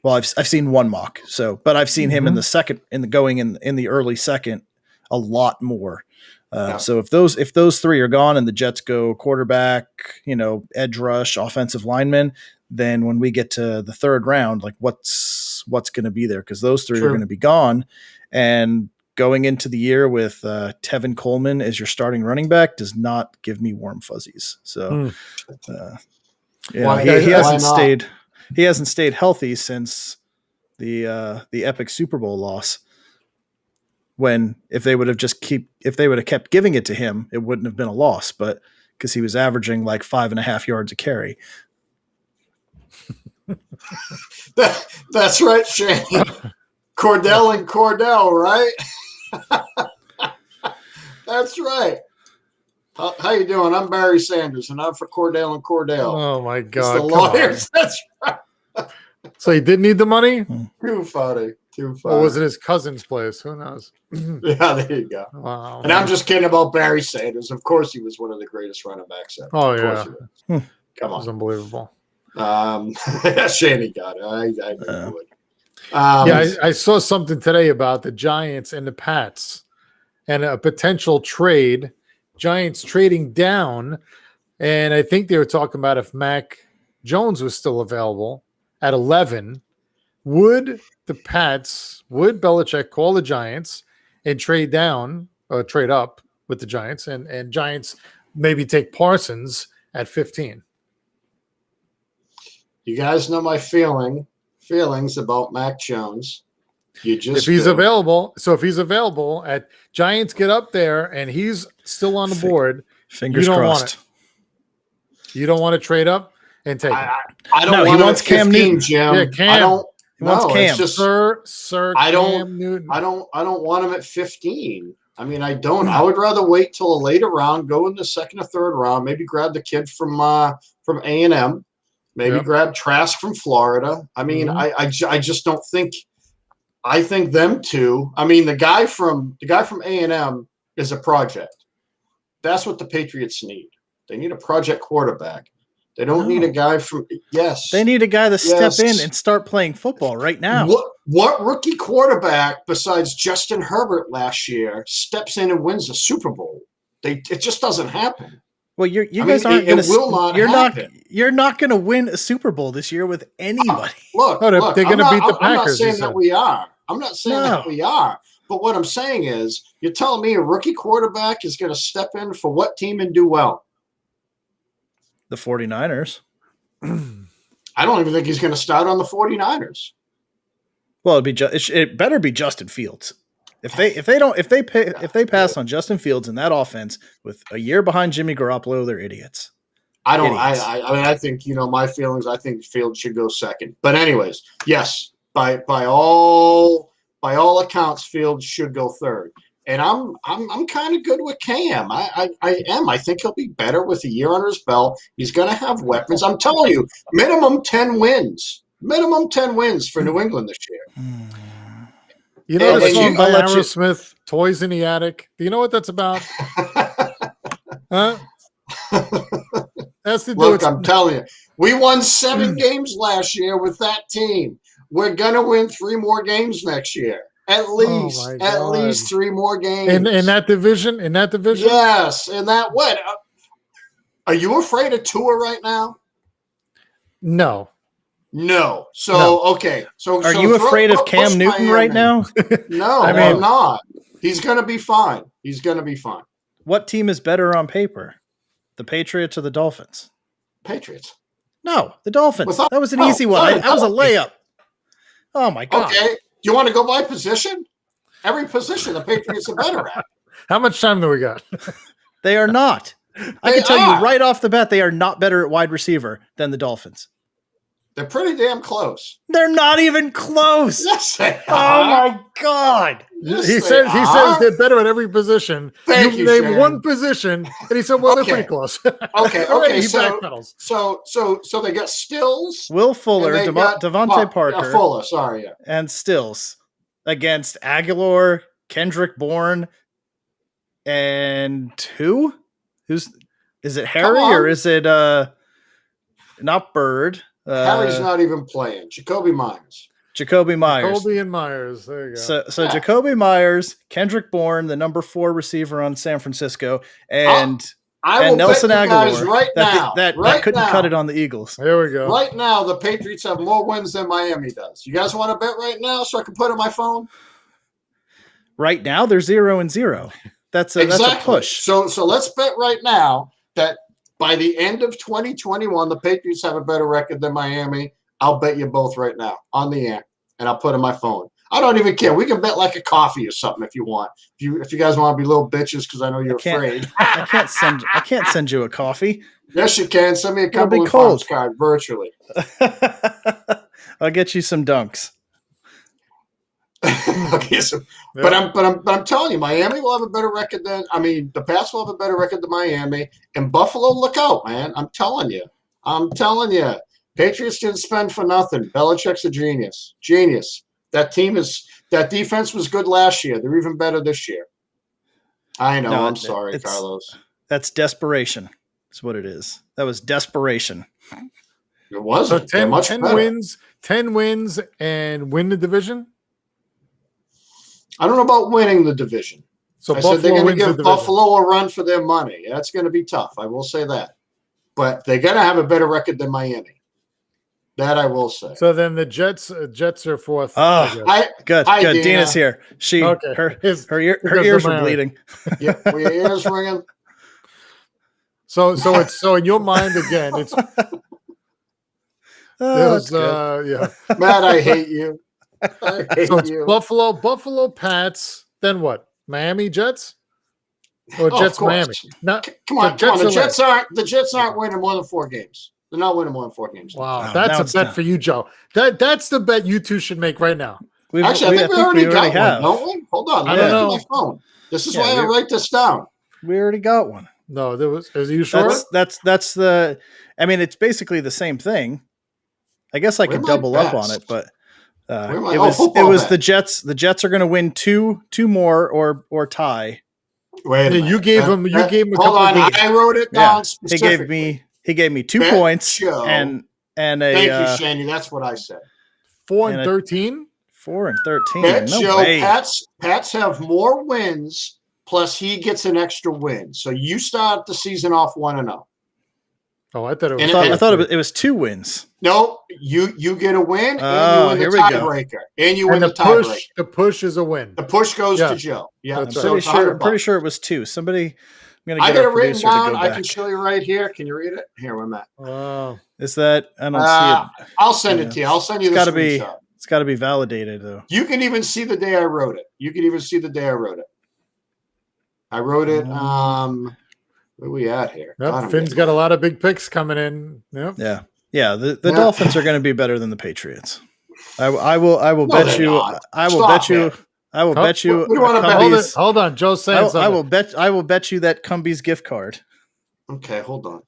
well, I've seen one mock, but I've seen him in the second, in the early second, a lot more. So if those three are gone and the Jets go quarterback, edge rush, offensive lineman, then when we get to the third round, like what's going to be there? Because those three are going to be gone, and going into the year with Tevin Coleman as your starting running back does not give me warm fuzzies. So he hasn't stayed. He hasn't stayed healthy since the epic Super Bowl loss. When if they would have kept giving it to him, it wouldn't have been a loss. But because he was averaging like 5.5 yards a carry. That's right, Shane. Cordell and Cordell, right? That's right. How you doing? I'm Barry Sanders, and I'm for Cordell and Cordell. Oh my God! It's the lawyers. That's right. So he did need the money? Too funny. Or was it his cousin's place? Who knows? Yeah, there you go. Wow. And I'm just kidding about Barry Sanders. Of course, he was one of the greatest running backs ever. Oh yeah, come on, it was unbelievable. Shanny got it. I knew it. I saw something today about the Giants and the Pats and a potential trade. Giants trading down, and I think they were talking about if Mac Jones was still available at 11, would Belichick call the Giants and trade down or trade up with the Giants and Giants maybe take Parsons at 15? You guys know my feelings about Mac Jones. If he's available, at Giants get up there and he's still on the board, fingers crossed. You don't want to trade up and take him. I don't want he wants Cam Newton. Jim. Yeah, Cam. He wants Cam. Just, Sir Cam Newton. I don't want him at 15. I mean, I don't. I would rather wait till a later round, go in the second or third round, maybe grab the kid from A&M, maybe grab Trask from Florida. I mean, I just don't think. I think them two. I mean, the guy from A&M is a project. That's what the Patriots need. They need a project quarterback. They don't need a guy from They need a guy to step in and start playing football right now. What rookie quarterback besides Justin Herbert last year steps in and wins a Super Bowl? It just doesn't happen. Well, you guys aren't going to. You're not going to win a Super Bowl this year with anybody. Look, they're going to beat the Packers. I'm not saying that we are. I'm not saying that we are. But what I'm saying is, you're telling me a rookie quarterback is going to step in for what team and do well? The 49ers. I don't even think he's going to start on the 49ers. Well, it better be Justin Fields. If they pass on Justin Fields in that offense with a year behind Jimmy Garoppolo, they're idiots. I don't. Idiots. I mean, I think my feelings. I think Fields should go second. But anyways, yes, by all accounts, Fields should go third. And I'm kind of good with Cam. I am. I think he'll be better with a year under his belt. He's going to have weapons. I'm telling you, minimum 10 wins. Minimum 10 wins for New England this year. You know the song by I'll let you- Aerosmith, Toys in the Attic? Do you know what that's about? Huh? That's to do Look, with I'm telling you, we won 7 games last year with that team. We're going to win 3 more games next year. At least 3 more games. in that division? In that division? Yes, in that what? Are you afraid of Tua right now? No. No. So No. Okay. So Are you afraid of Cam Newton Miami. right now? No, I'm not. He's going to be fine. He's going to be fine. What team is better on paper? The Patriots or the Dolphins? Patriots. No, the Dolphins. That was an easy one. That was a layup. Oh my God. Okay. Do you want to go by position? Every position the Patriots are better at. How much time do we got? They are not. I can tell you right off the bat, they are not better at wide receiver than the Dolphins. They're pretty damn close. They're not even close. Yes, they Oh are. my God. Yes, he they says they're better at every position. Thank you, name Sharon. one position, and he said, "Well, they're Okay. pretty close." Okay. Already he So backpedals. they got Stills. Will Fuller, and they got- Devontae Parker, Yeah, Fuller. Sorry. Yeah. and Stills against Aguilar, Kendrick Bourne, and who? Is it Harry on. or is it not Bird? Harry's not even playing. Jacoby Myers. Jacoby Myers. Colby and Myers. There you go. So Jacoby Myers, Kendrick Bourne, the number 4 receiver on San Francisco, and I will Nelson bet you guys Aguilar right now. that right couldn't now, cut it on the Eagles. There we go. Right now, the Patriots have more wins than Miami does. You guys want to bet right now so I can put it on my phone? Right now, they're 0-0. That's a push. So let's bet right now that by the end of 2021, the Patriots have a better record than Miami. I'll bet you both right now on the air, and I'll put it on my phone. I don't even care. We can bet like a coffee or something if you want. If you guys want to be little bitches, because I know you're afraid. I can't send you a coffee. Yes, you can. Send me a It'll be Cumberland cold. Farms card virtually. I'll get you some dunks. Okay, but I'm telling you, Miami will have a better record than the Pats will have a better record than Miami, and Buffalo. Look out, man! I'm telling you. Patriots didn't spend for nothing. Belichick's a genius. That defense was good last year. They're even better this year. I know. I'm sorry, Carlos. That's desperation. That's what it is. That was desperation. It wasn't. So 10 wins, and win the division. I don't know about winning the division. So I said they're Buffalo going to wins the give division. Buffalo a run for their money. That's going to be tough. I will say that. But they're going to have a better record than Miami. That I will say. So then the Jets are fourth. Oh, good. Dina. Dina's here. Okay. Her ears are bleeding. Yep, your ears ringing. So in your mind again, it's yeah. Matt, I hate you. I hate So it's you. Buffalo Pats. Then what? Miami Jets or Oh, of Jets course. Miami? Not Come on. are The Jets aren't winning more than 4 games. They're not winning more than 4 games. Wow, Oh, that's now a it's bet done. for you, Joe. That's the bet you two should make right now. Actually, I think we already got have. one, don't we? Hold on. I Let me don't look at my phone. This is Yeah, why I write this down. We already got one. No, there was. Is you sure? That's the. I mean, it's basically the same thing. I guess I Where could are my double up bets? on it, but Where am I? it Oh, was football bet. the Jets. The Jets are going to win two more or tie. Wait a Yeah, minute. you gave him a Hold couple on. of games. I wrote it Yeah, down he specifically. gave me 2 Bet points Joe. and a Thank you, Shandy. That's what I said. 4 and and a- 13. 4 and 13. Bet No Joe. way. Pats have more wins. Plus, he gets an extra win. So you start the season off 1-0. Oh, I thought it was. And I thought it was 2 wins. No, you get a win and Oh, you win here the we go. tiebreaker. And you win And the tiebreaker. the push is a win. The push goes Yeah. to Joe. Yeah, That's so I'm it's pretty $100. sure it was 2. Somebody gonna I get got it our written producer to down. go I back. can show you right here. Can you read it? Here, where I'm at. Is that I don't see it. I'll send Yeah. it to you. I'll send you It's the gotta be screenshot. it's gotta be validated though. You can even see the day I wrote it. I wrote it. Where we at here? Yep, God, I'm Finn's getting got a old. lot of big picks coming in. Yep. Yeah. Yeah, the Yeah. Dolphins are going to be better than the Patriots. I will No, bet they're you not. I will Stop bet you it. I will Oh, bet you what do you wanna bet? Hold on. Joe's saying something. I will bet you that Cumby's gift card. Okay, hold on.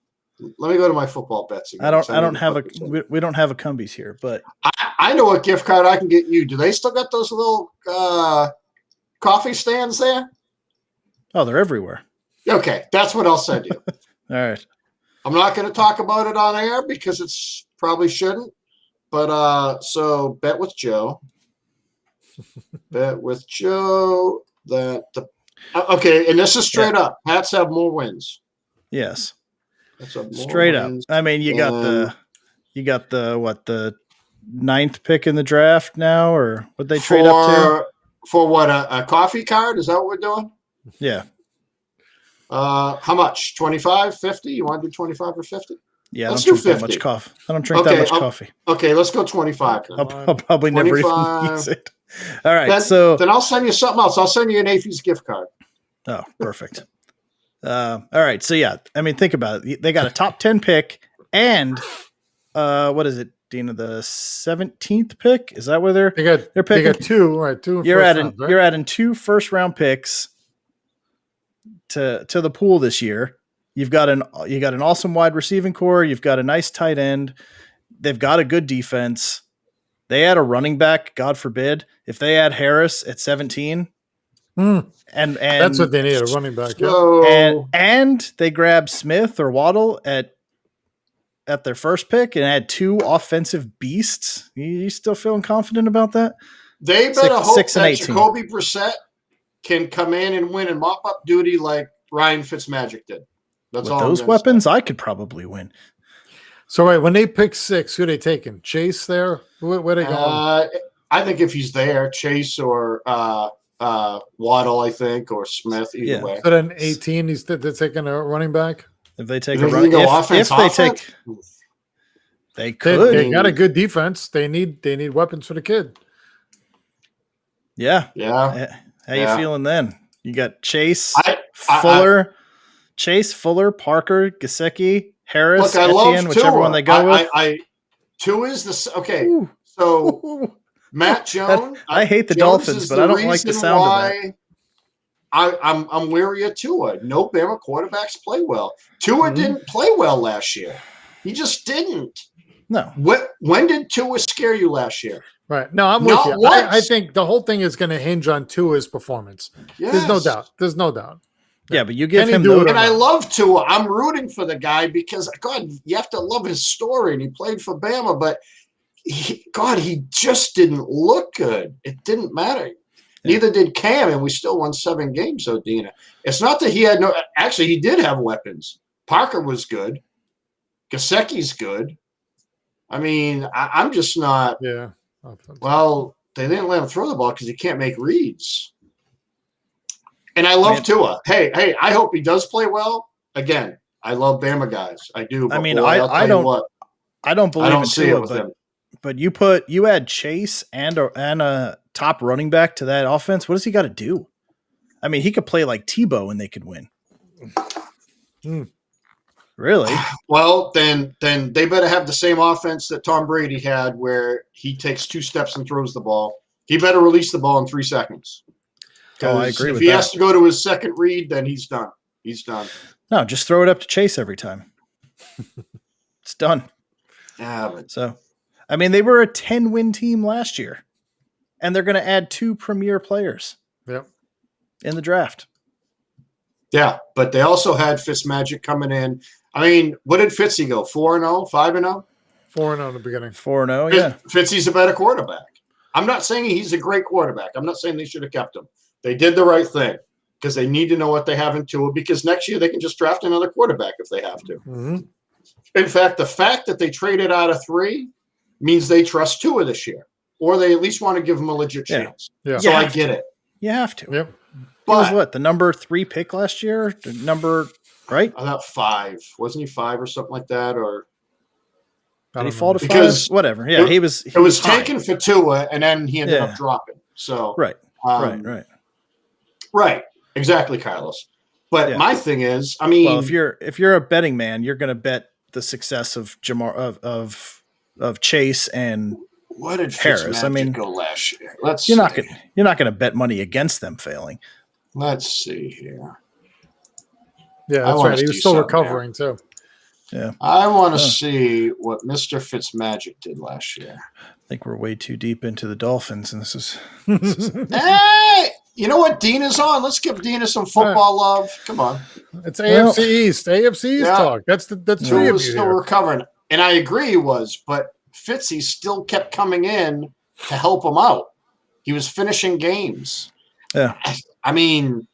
Let me go to my football bets again. I don't need to have put this in. we don't have a Cumby's here, but I know what gift card I can get you. Do they still got those little coffee stands there? oh, they're everywhere. Okay, that's what I'll send you. All right. I'm not going to talk about it on air because it's probably shouldn't. But so bet with Joe. Bet with Joe that the okay, and this is straight up. Pats have more wins. Yes. That's a more Straight up. wins I mean, you got than- the 9th pick in the draft now, or what they trade up for what a coffee card? Is that what we're doing? to? Yeah. How much? 25, 50? You want to do 25 or 50? Yeah, Let's I don't do drink that 50. much coffee. I don't drink that much coffee. Okay, let's go 25. Then. I'll probably never even 25. use it. All right, Then I'll send you something else. I'll send you an AFES gift card. Oh, perfect. All right, so yeah, I mean, think about it. They got a top 10 pick, and what is it, Dina? The 17th pick? Is that where they're picking? They got two, right? Two. You're adding round, right? you're adding 2 first-round picks to the pool this year. You got an awesome wide receiving core. You've got a nice tight end. They've got a good defense. They add a running back. God forbid if they add Harris at 17. And that's what they need, a running back. So, and they grab Smith or Waddle at their first pick and add 2 offensive beasts. You still feeling confident about that? they better hope 6 and that 18. Jacoby Brissett can come in and win and mop up duty like Ryan Fitzmagic did. That's With all. those weapons, I could probably win. So, right, when they pick 6, who are they taking? Chase there? Where are they going? I think if he's there, Chase or Waddle, I think, or Smith, either way. So then 18, they're taking a running back? If they take You a think run, you can go offense, they could. They got a good defense. They need weapons for the kid. Yeah. Yeah. How you feeling then? You got Chase, Fuller, Parker, Gesicki, Harris, Look, I love Etienne, whichever one they go with. Two is the okay. Ooh. So Matt Jones. I hate the Jones Dolphins, is but I don't like the reason sound of why I'm wary of Tua. No Bama quarterbacks play well. Tua didn't play well last year. He just didn't. No. When did Tua scare you last year? Right. No, I'm with Not you. once. I think the whole thing is going to hinge on Tua's performance. Yes. There's no doubt. Yeah, but you give Can he him do it those. or And I not? love Tua. I'm rooting for the guy because, God, you have to love his story. And he played for Bama, but he just didn't look good. It didn't matter. Yeah. Neither did Cam, and we still won 7 games, Dina. It's not that he had no – actually, he did have weapons. Parker was good. Gesicki's good. I mean, I'm just not – Yeah. Well, they didn't let him throw the ball because he can't make reads. And I love Tua. Hey, I hope he does play well. Again, I love Bama guys. I do. I mean, boy, I don't believe in see Tua, it with him. but you add Chase and a top running back to that offense. What does he got to do? I mean, he could play like Tebow and they could win. Really? Well, then they better have the same offense that Tom Brady had, where he takes 2 steps and throws the ball. He better release the ball in 3 seconds. Oh, I agree with that. If he has to go to his second read, then he's done. He's done. No, just throw it up to Chase every time. It's done. Yeah, but So, I mean, they were a 10-win team last year, and they're going to add 2 premier players. Yep. In the draft. Yeah, but they also had Fitzmagic coming in. I mean, what did Fitzy go? 4-0, 5-0? 4-0 in the beginning. 4-0, yeah. Fitzy's a better quarterback. I'm not saying he's a great quarterback. I'm not saying they should have kept him. They did the right thing because they need to know what they have in Tua, because next year they can just draft another quarterback if they have to. Mm-hmm. In fact, the fact that they traded out of 3 means they trust Tua this year, or they at least want to give him a legit chance. Yeah. So I get it. You have to. Yep. He was But what, the number 3 pick last year? Right? I thought 5. Wasn't he 5 or something like that? Or Did he fall to 5? because Whatever. Yeah, he was high. taken for Tua, and then he ended up Yeah. dropping. So Right. right, exactly, Carlos. But Yeah. my thing is, I mean, Well, if you're a betting man, you're going to bet the success of of Chase and what did Harris. I mean, go last year? you're not going to bet money against them failing. Let's see here. Yeah, I that's wanna right. He was see still something recovering too. Yeah, I want to see what Mr. Fitzmagic did last year. I think we're way too deep into the Dolphins, and this is Hey, you know what? Dina's on. Let's give Dina some football love. Come on. It's AFC East. AFC East Yeah. talk. That's three Tua of was you still here. recovering, and I agree he was, but Fitzy still kept coming in to help him out. He was finishing games. Yeah. I mean,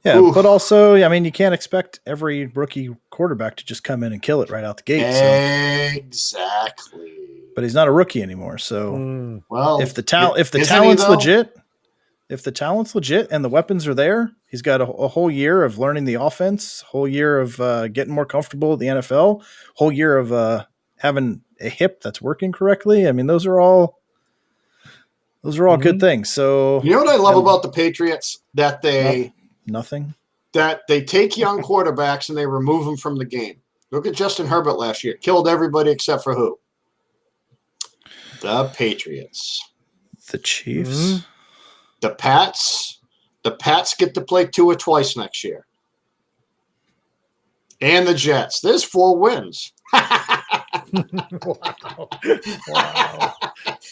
yeah, oof. but also, I mean, you can't expect every rookie quarterback to just come in and kill it right out the gate. Exactly. But he's not a rookie anymore, so Well, if the talent's legit and the weapons are there, he's got a whole year of learning the offense, whole year of getting more comfortable at the NFL, whole year of having a hip that's working correctly. I mean, those are all good things. So you know what I love about the Patriots? That nothing. That they take young quarterbacks and they remove them from the game. Look at Justin Herbert last year. Killed everybody except for who? The Patriots. The Chiefs. The Pats. The Pats get to play Tua twice next year. And the Jets. There's 4 wins. Wow.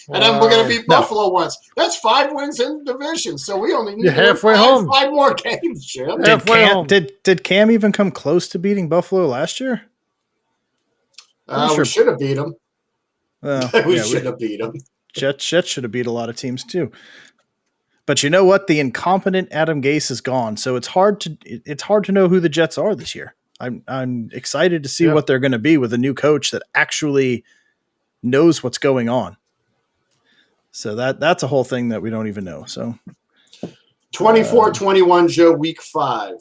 And then we're going to beat Buffalo once. That's 5 wins in the division. So we only need You're halfway home. 5 more games, Jim. Did Cam even come close to beating Buffalo last year? We should have beat them. We should have beat them. Jets should have beat a lot of teams too. But you know what? The incompetent Adam Gase is gone, so it's hard to know who the Jets are this year. I'm excited to see what they're going to be with a new coach that actually knows what's going on. So that's a whole thing that we don't even know. So 24-21, Joe, week 5.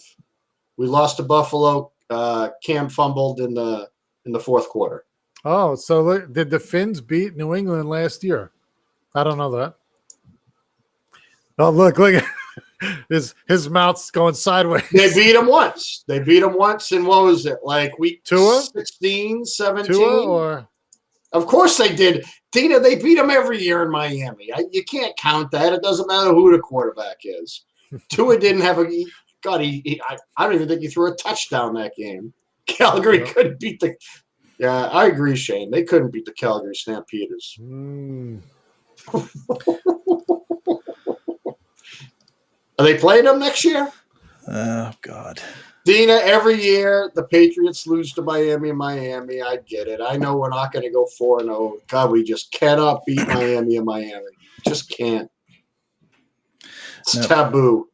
We lost to Buffalo. Cam fumbled in the fourth quarter. Oh, so did the Finns beat New England last year? I don't know that. Oh, look his mouth's going sideways. They beat him once. And what was it? Like week Tua? 16, 17? Tua or? Of course they did. Dina, they beat him every year in Miami. You can't count that. It doesn't matter who the quarterback is. Tua didn't have I don't even think he threw a touchdown that game. Calgary couldn't beat the – yeah, I agree, Shane. They couldn't beat the Calgary Stampeders. Are they playing them next year? Oh, God. Dina, every year the Patriots lose to Miami. I get it. I know we're not going to go 4-0. God, we just cannot beat Miami. Just can't. It's taboo.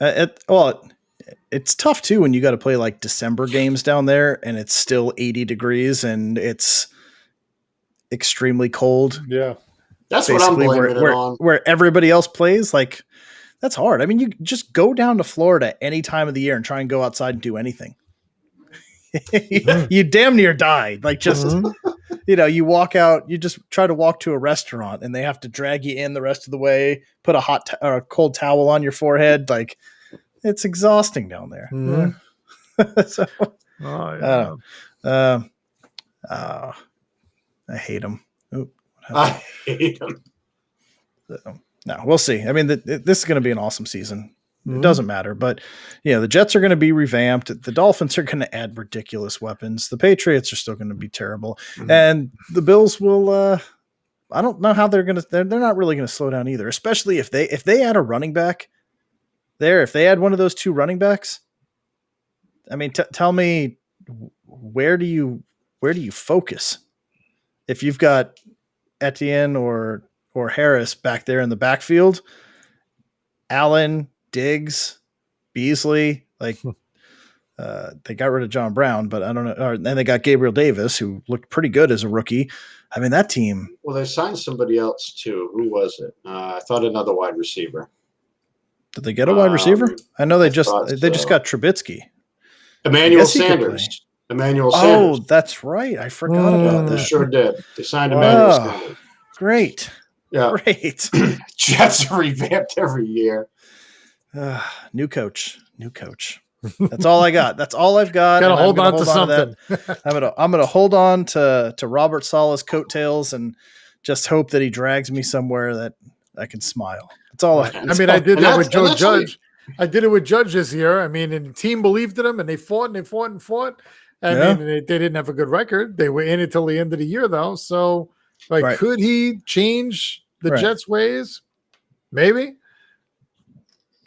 It's tough, too, when you got to play like December games down there and it's still 80 degrees and it's extremely cold. Yeah. That's what I'm blaming it on. Where everybody else plays, like, that's hard. I mean, you just go down to Florida any time of the year and try and go outside and do anything. You damn near died. Like, just, you walk out, you just try to walk to a restaurant and they have to drag you in the rest of the way, put a hot or a cold towel on your forehead. Like, it's exhausting down there. So, I hate them. I hate them. No, we'll see. I mean, this is going to be an awesome season. It doesn't matter. But, the Jets are going to be revamped. The Dolphins are going to add ridiculous weapons. The Patriots are still going to be terrible. And the Bills will I don't know how they're not really going to slow down either, especially if they add a running back there. If they add one of those 2 running backs, I mean, tell me, where do you focus? If you've got Etienne or Harris back there in the backfield, Allen, Diggs, Beasley, like they got rid of John Brown, but I don't know. And they got Gabriel Davis, who looked pretty good as a rookie. I mean, that team. Well, they signed somebody else too. Who was it? I thought another wide receiver. Did they get a wide receiver? I know they just thought got Trubisky. Emmanuel guess he could Sanders. Emmanuel Sanders. Oh, that's right. I forgot about They that. sure did. They signed Emmanuel Sanders. Great. Yeah. Great. Jets are revamped every year. New coach. That's all I got. That's all I've got. Gotta hold on to something. I'm gonna hold on to Robert Saleh's coattails and just hope that he drags me somewhere that I can smile. That's all. I did that with Joe Judge. I did it with Judge this year. I mean, and the team believed in him, and they fought. I mean, they didn't have a good record. They were in it till the end of the year, though. So, could he change the Jets' ways? Maybe.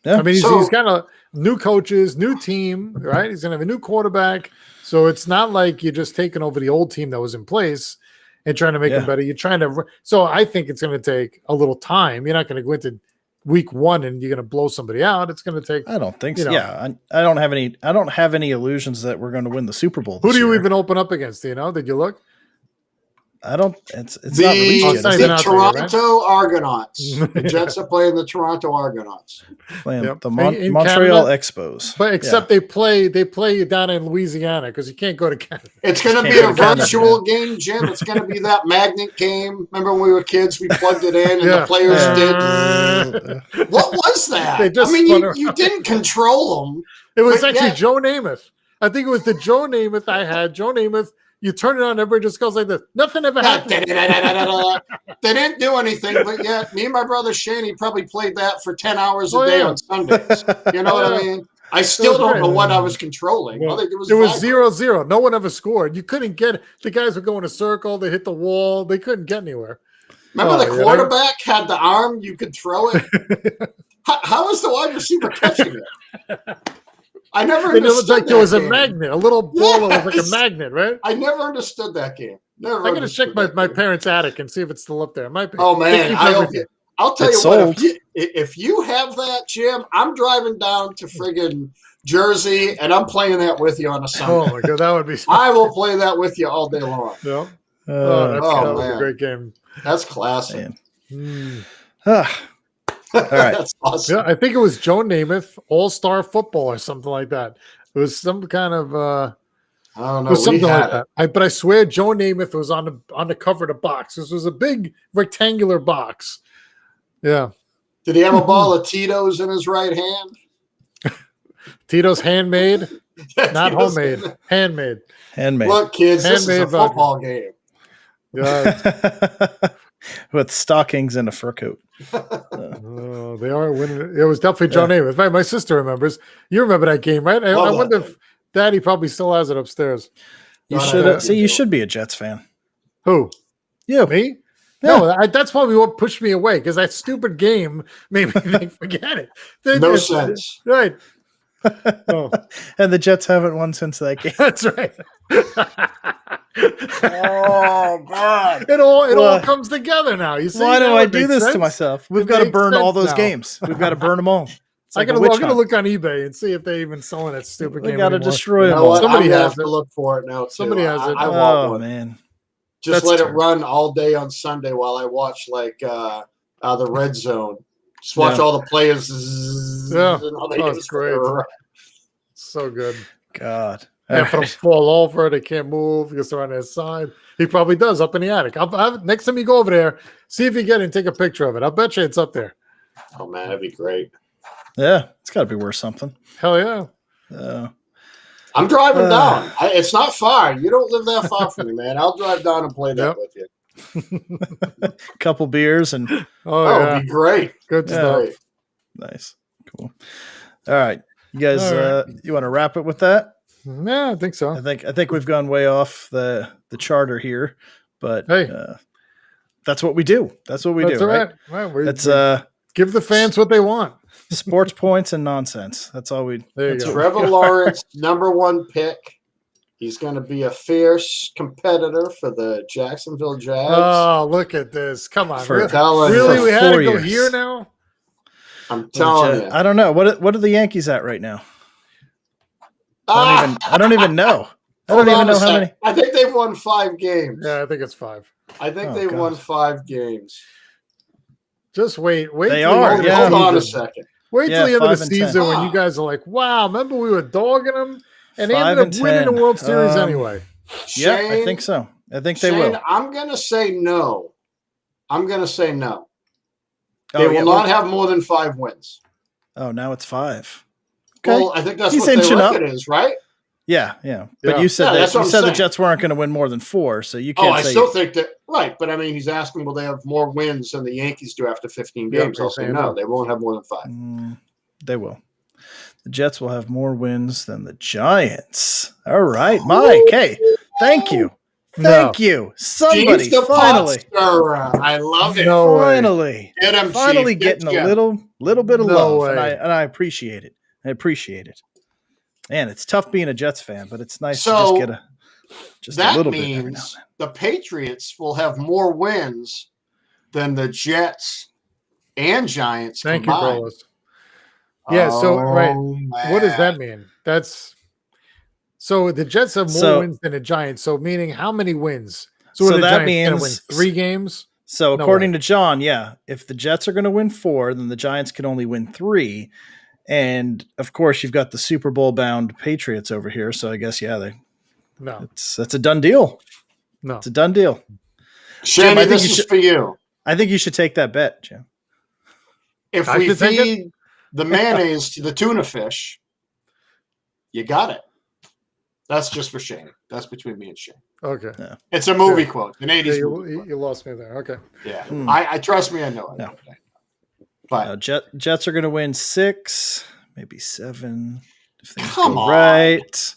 Yeah. I mean, he's got a new coaches, new team, right? He's gonna have a new quarterback. So it's not like you're just taking over the old team that was in place and trying to make them better. You're trying to. So I think it's going to take a little time. You're not going to go into week one and you're going to blow somebody out. It's going to take. I don't think so. Yeah, I don't have any. I don't have any illusions that we're going to win the Super Bowl. Who do you even open up against? Do you know? Did you look? I don't. It's not released yet. The Toronto Argonauts. The Jets are playing the Toronto Argonauts. Playing the Montreal Expos. But except they play down in Louisiana because you can't go to Canada. It's going to be a virtual game, Jim. It's going to be that magnet game. Remember when we were kids? We plugged it in and the players did. What was that? I mean, you didn't control them. It was actually Joe Namath. I think it was the Joe Namath I had. Joe Namath. You turn it on, everybody just goes like this. Nothing ever happened. They didn't do anything, but me and my brother Shanny probably played that for 10 hours a day on Sundays. You know what I mean? I still don't know what I was controlling. Well, it was 0-0. No one ever scored. You couldn't get it. The guys would go in a circle. They hit the wall. They couldn't get anywhere. Remember the quarterback had the arm. You could throw it. How was the wide receiver catching it? I never understood. It was like there was a magnet, a little ball that was like a magnet, right? I never understood that game. I'm going to check my parents' attic and see if it's still up there. It might be. Oh, man. I'll tell you what. If you have that, Jim, I'm driving down to friggin' Jersey, and I'm playing that with you on a Sunday. Oh, my God. That would be I will play that with you all day long. Yeah. That was a great game. That's classic. All right. That's awesome. Yeah, I think it was Joe Namath All-Star Football or something like that. It was some kind of I don't know. It was something like that. But I swear Joe Namath was on the cover of the box. This was a big rectangular box. Yeah. Did he have a ball of Tito's in his right hand? Tito's handmade, not homemade. Handmade. Look, kids, this is a football game. Yeah. With stockings and a fur coat. They are winning. It was definitely Joe Namath. Right, my sister remembers. You remember that game, right? I wonder if Daddy probably still has it upstairs. You should you should be a Jets fan. Who? You? Me? Yeah. No, that's probably what pushed me away because that stupid game made me forget it. No sense. Right. And the Jets haven't won since that game. That's right. Oh God! It all comes together now. You see? Why do I do this to myself? We've got to burn all those games. We've got to burn them all. I'm gonna look on eBay and see if they even selling that stupid game. We got to destroy them. Somebody has to look for it now. Somebody has it. I want one. Man. Just let it run all day on Sunday while I watch the Red Zone. Just watch all the players. It's great. So good. God. Half of them fall over. They can't move because they're on their side. He probably does up in the attic. Next time you go over there, see if you get it and take a picture of it. I'll bet you it's up there. Oh, man, that'd be great. Yeah, it's got to be worth something. Hell yeah. I'm driving down. It's not far. You don't live that far from me, man. I'll drive down and play that with you. Couple beers and it'd be great. Good stuff. Nice. Cool. All right. You guys you want to wrap it with that? Yeah, I think so. I think we've gone way off the charter here, but that's what we do. That's what we do, right? Let's give the fans what they want. Sports points and nonsense. That's all we. Trevor Lawrence, #1 pick. He's going to be a fierce competitor for the Jacksonville Jags. Oh, look at this! Come on, really? We had to go here now. I'm telling you. I don't know. What are the Yankees at right now? I don't even know. I don't even know how many. I think they've won 5 games. Yeah, I think it's 5. I think they've won 5 games. Just wait. They are. Hold on a second. Wait till the end of the 5 and 10. season when you guys are like, wow, remember we were dogging them? And they 5 ended up and winning the 10. World Series anyway. Yeah, Shane, I think so. I think they Shane, will. I'm going to say no. I'm going to say no. Oh, They will yeah, not have more than 5 wins. Oh, now it's 5. Okay. Well, I think that's He's what their inching up. record is, right? Yeah. But Yeah. you said that's what you I'm said the saying. Jets weren't going to win more than 4, so you Oh, can't I say. still think that, right. But I mean, he's asking, will they have more wins than the Yankees do after 15 Yeah, games? I'll say saying no. no. They won't have more than 5. They will. The Jets will have more wins than the Giants. All right, Mike. Hey, thank you. Thank you. Somebody James the finally. pot stirrer. I love it. No way. Finally. Get him, Finally Chief. getting Get a little bit of No love. way. And I appreciate it. Man, it's tough being a Jets fan, but it's nice to So, just get a that little bit every now and means then. the Patriots will have more wins than the Jets and Giants Thank you, combined. Carlos. Yeah, so right. Man. What does that mean? So the Jets have more wins than the Giants. So meaning how many wins? So So the that Giants going to means- win 3 games? So No according way. to John, yeah, if the Jets are going to win 4, then the Giants can only win 3. And of course, you've got the Super Bowl bound Patriots over here. So I guess, No. that's a done deal. No. It's a done deal. Shane, I think this you is should- for you. I think you should take that bet, Jim. If I we should take it? feed the mayonnaise to the tuna fish, you got it. That's just for Shane. That's between me and Shane. Okay. It's a movie quote, an 80s Yeah, movie quote. you lost me there. Okay. Yeah. Hmm. I trust me, I know it. No. But Jets are going to win 6, maybe 7. If things Come go on. right.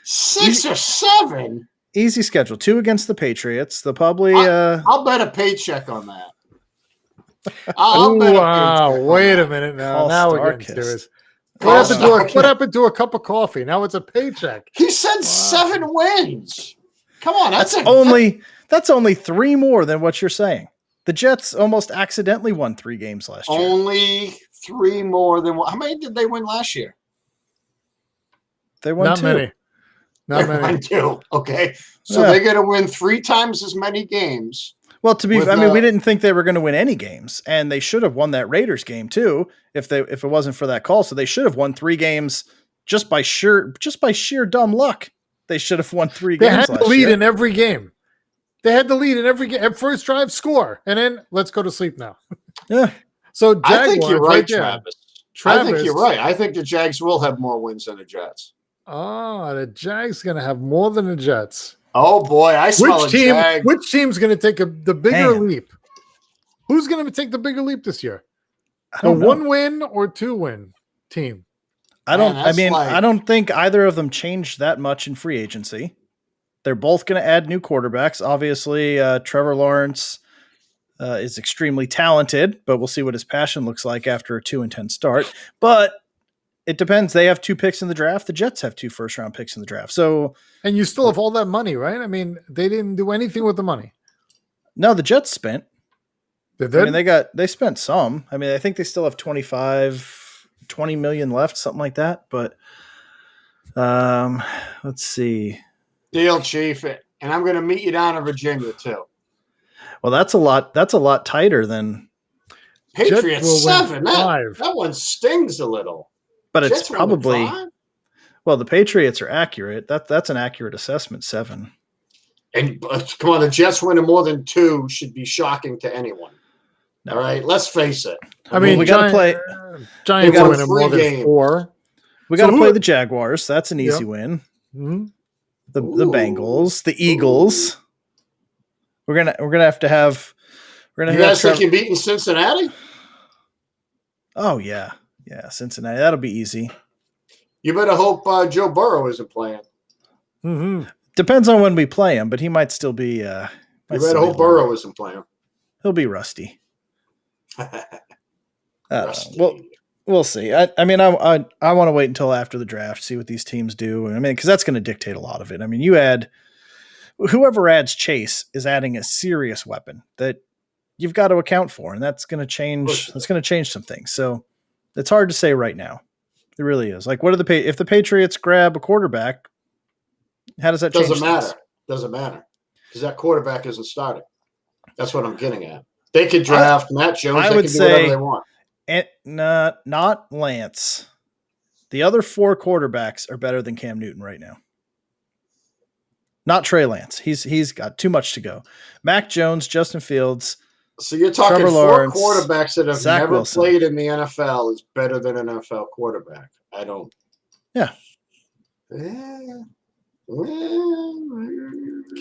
6 or 7? Easy schedule. 2 against the Patriots. They'll probably. I'll bet a paycheck on that. I'll bet a Wow. paycheck on Wait that. a minute now. Call Now we're getting Starkist. serious. Call What happened to a cup of coffee? Now it's a paycheck. He said 7 wins. Come on, That's only 3 more than what you're saying. The Jets almost accidentally won 3 games last year. only 3 more than what? How many did they win last year? They won Not 2. many. Not They many. won 2. Okay, so Yeah. they're going to win 3 times as many games. Well, we with, didn't think they were going to win any games, and they should have won that Raiders game too if it wasn't for that call. So they should have won 3 games just by sheer dumb luck. They should have won 3 They games had the last lead year. in every game. They had the lead in every game. At first drive, score, and then let's go to sleep now. Yeah. So Jaguars, I think you're right, there. Travis. Travis. I think you're right. I think the Jags will have more wins than the Jets. Oh, the Jags going to have more than the Jets. Oh boy, I smell a Jag. Which team's going to take the bigger Man. leap? Who's going to take the bigger leap this year? I The don't know. 1-win or 2-win team? I don't. Man, I that's mean, like- I don't think either of them changed that much in free agency. They're both going to add new quarterbacks. Obviously, Trevor Lawrence is extremely talented, but we'll see what his passion looks like after a 2-10 start. But it depends. They have 2 picks in the draft. The Jets have 2 first-round picks in the draft. So And you still have all that money, right? I mean, they didn't do anything with the money. no, the Jets spent. Did they? I mean, they spent some. I mean, I think they still have 20 million left, something like that. But let's see. Deal, Chief. And I'm going to meet you down in Virginia too. Well, that's a lot tighter than. Jets Patriots will win 7. 5. That one stings a little. But it's Jets will win probably 5? well. The Patriots are accurate. That's an accurate assessment. 7. And come on, the Jets winning more than 2 should be shocking to anyone. No. All right, let's face it. I mean, we gotta play. Giants They won winning more 3 than games. 4. We got to So play who- the Jaguars. That's an easy Yep. win. Mhm. The Ooh. Bengals, the Eagles. We're gonna have to have. We're gonna You have guys think Trevor- you're beating Cincinnati? Oh yeah, Cincinnati. That'll be easy. You better hope Joe Burrow isn't playing. Mhm. Depends on when we play him, but he might still be. You better hope Burrow isn't playing. He'll be rusty. Rusty. Well, we'll see. I mean, I want to wait until after the draft, see what these teams do. I mean, because that's going to dictate a lot of it. I mean, whoever adds Chase is adding a serious weapon that you've got to account for, and that's going to change. That's going to change some things. So it's hard to say right now. It really is. Like, what are if the Patriots grab a quarterback? How does that change? Doesn't matter. things? Doesn't matter. Because that quarterback isn't starting. That's what I'm getting at. They could draft Matt Jones. I They would can do whatever say- they want. And not Lance. The other 4 quarterbacks are better than Cam Newton right now. Not Trey Lance. He's got too much to go. Mac Jones, Justin Fields. So you're talking Trevor 4 Lawrence, quarterbacks that have Zach never Wilson. played in the NFL is better than an NFL quarterback. I don't. Yeah.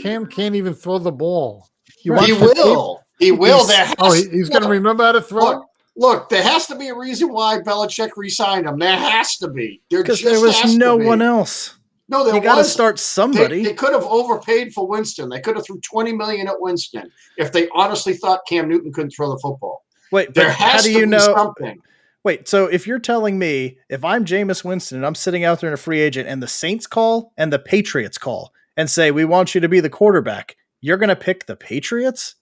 Cam can't even throw the ball. He will. He will. He's going to remember how to throw? Look, there has to be a reason why Belichick re-signed him. There has to be. Because there was no one else. No, there was. You got to start somebody. They could have overpaid for Winston. They could have threw $20 million at Winston if they honestly thought Cam Newton couldn't throw the football. Wait, there has how do to you be know? Something. Wait, so if you're telling me if I'm Jameis Winston and I'm sitting out there in a free agent and the Saints call and the Patriots call and say, we want you to be the quarterback, you're going to pick the Patriots?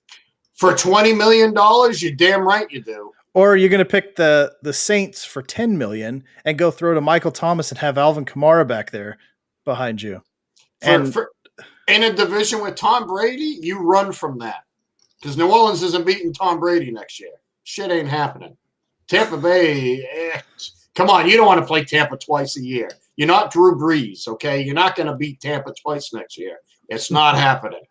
For $20 million? You're damn right you do. Or are you going to pick the Saints for $10 million and go throw to Michael Thomas and have Alvin Kamara back there behind you? For in a division with Tom Brady, you run from that. Because New Orleans isn't beating Tom Brady next year. Shit ain't happening. Tampa Bay, come on, you don't want to play Tampa twice a year. You're not Drew Brees, okay? You're not going to beat Tampa twice next year. It's not happening.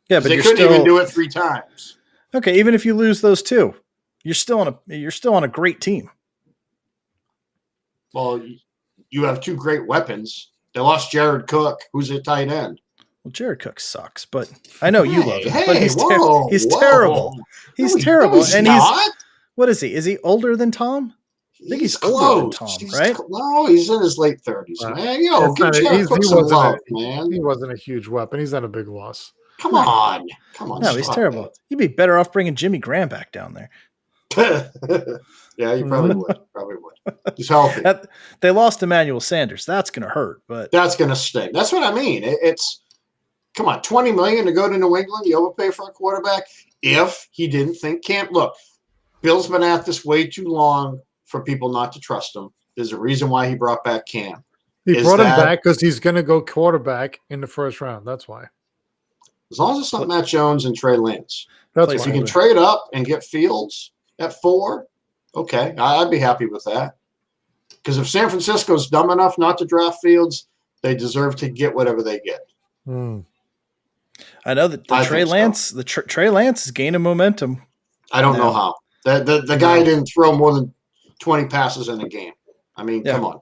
Yeah, but they couldn't even do it 3 times. Okay, even if you lose those 2, you're still on a great team. Well, you have 2 great weapons. They lost Jared Cook, who's at tight end. Well, Jared Cook sucks, but I know you love him. Hey, but he's whoa. terrible. He's terrible. He's and not. What is he? Is he older than Tom? I think he's older than Tom, right? No, he's in his late 30s, man. Give Jared Cook some love, man. He wasn't a huge weapon. He's not a big loss. Come on. No, he's terrible. That. You'd be better off bringing Jimmy Graham back down there. Yeah, you probably would. He's healthy. They lost Emmanuel Sanders. That's going to hurt, but that's going to sting. That's what I mean. It's come on, $20 million to go to New England. You overpay for a quarterback if he didn't think Cam. Look, Bill's been at this way too long for people not to trust him. There's a reason why he brought back Cam. He brought him back because he's going to go quarterback in the first round. That's why. As long as it's not Matt Jones and Trey Lance. That's if you can trade up and get Fields at 4, okay, I'd be happy with that. Because if San Francisco's dumb enough not to draft Fields, they deserve to get whatever they get. I know that Trey Lance is gaining momentum. I don't know how. The guy didn't throw more than 20 passes in a game. I mean, come on.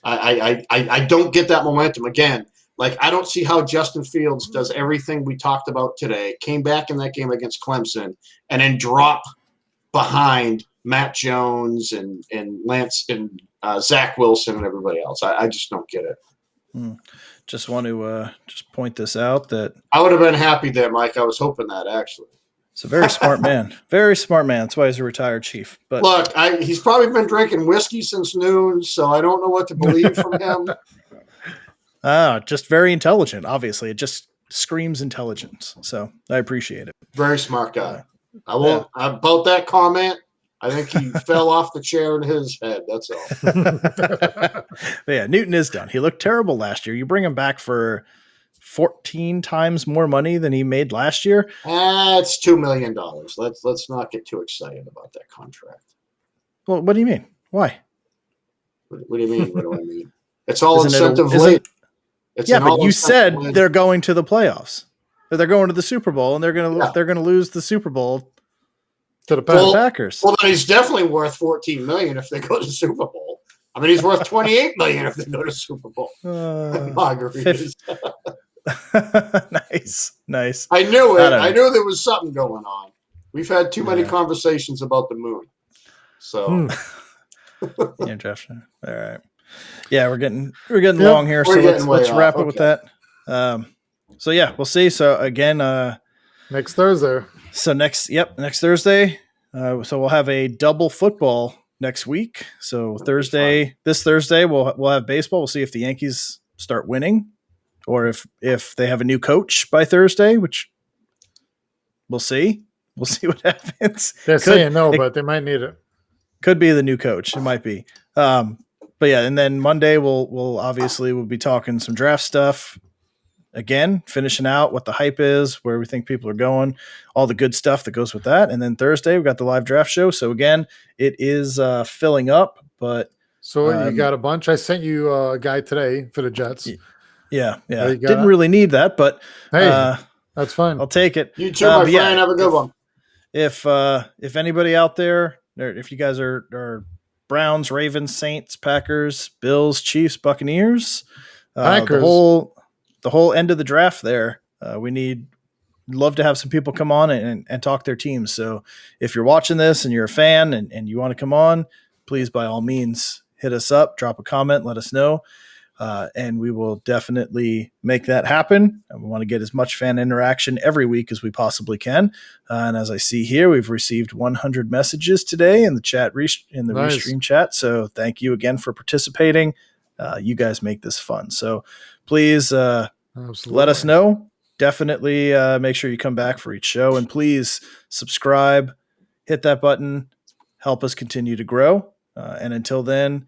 I don't get that momentum. Again, like I don't see how Justin Fields does everything we talked about today, came back in that game against Clemson, and then drop behind Matt Jones and Lance and Zach Wilson and everybody else. I just don't get it. Just want to just point this out that I would have been happy there, Mike. I was hoping that actually. He's a very smart man. Very smart man. That's why he's a retired chief. But look, he's probably been drinking whiskey since noon, so I don't know what to believe from him. Just very intelligent. Obviously, it just screams intelligence. So I appreciate it. Very smart guy. I won't about that comment. I think he fell off the chair in his head. That's all. Yeah, Newton is done. He looked terrible last year. You bring him back for 14 times more money than he made last year. It's $2 million. Let's not get too excited about that contract. Well, what do you mean? Why? What do you mean? What do I mean? It's all incentive linked. Yeah, but you said they're going to the playoffs. Or they're going to the Super Bowl, and they're going to lose the Super Bowl to the Packers. Well, then he's definitely worth $14 million if they go to the Super Bowl. I mean, he's worth $28 million if they go to the Super Bowl. Nice. I knew it. I knew there was something going on. We've had too many conversations about the moon. So, yeah, Jeff. All right. Yeah, we're getting long here, so let's wrap it with that. So yeah, we'll see. So again, next Thursday. So next Thursday. So we'll have a double football next week. So this Thursday, we'll have baseball. We'll see if the Yankees start winning, or if they have a new coach by Thursday, which we'll see. We'll see what happens. They're saying no, but they might need it. Could be the new coach. It might be. But yeah, and then Monday we'll be talking some draft stuff. again, finishing out what the hype is, where we think people are going, all the good stuff that goes with that. And then Thursday, we got the live draft show. So again, it is filling up, but So you got a bunch. I sent you a guy today for the Jets. Yeah. Didn't really need that, but hey, that's fine. I'll take it. You too, my friend. Have a good one. If anybody out there, or if you guys are Browns, Ravens, Saints, Packers, Bills, Chiefs, Buccaneers, Packers, the whole end of the draft there, love to have some people come on and talk their teams. So if you're watching this and you're a fan and you want to come on, please, by all means, hit us up, drop a comment, let us know. And we will definitely make that happen. And we want to get as much fan interaction every week as we possibly can. And as I see here, we've received 100 messages today in the chat, in the Restream chat. So thank you again for participating. You guys make this fun. So please let us know. Definitely make sure you come back for each show. And please subscribe, hit that button, help us continue to grow. And until then,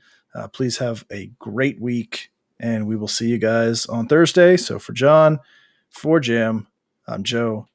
please have a great week. And we will see you guys on Thursday. So for John, for Jim, I'm Joe.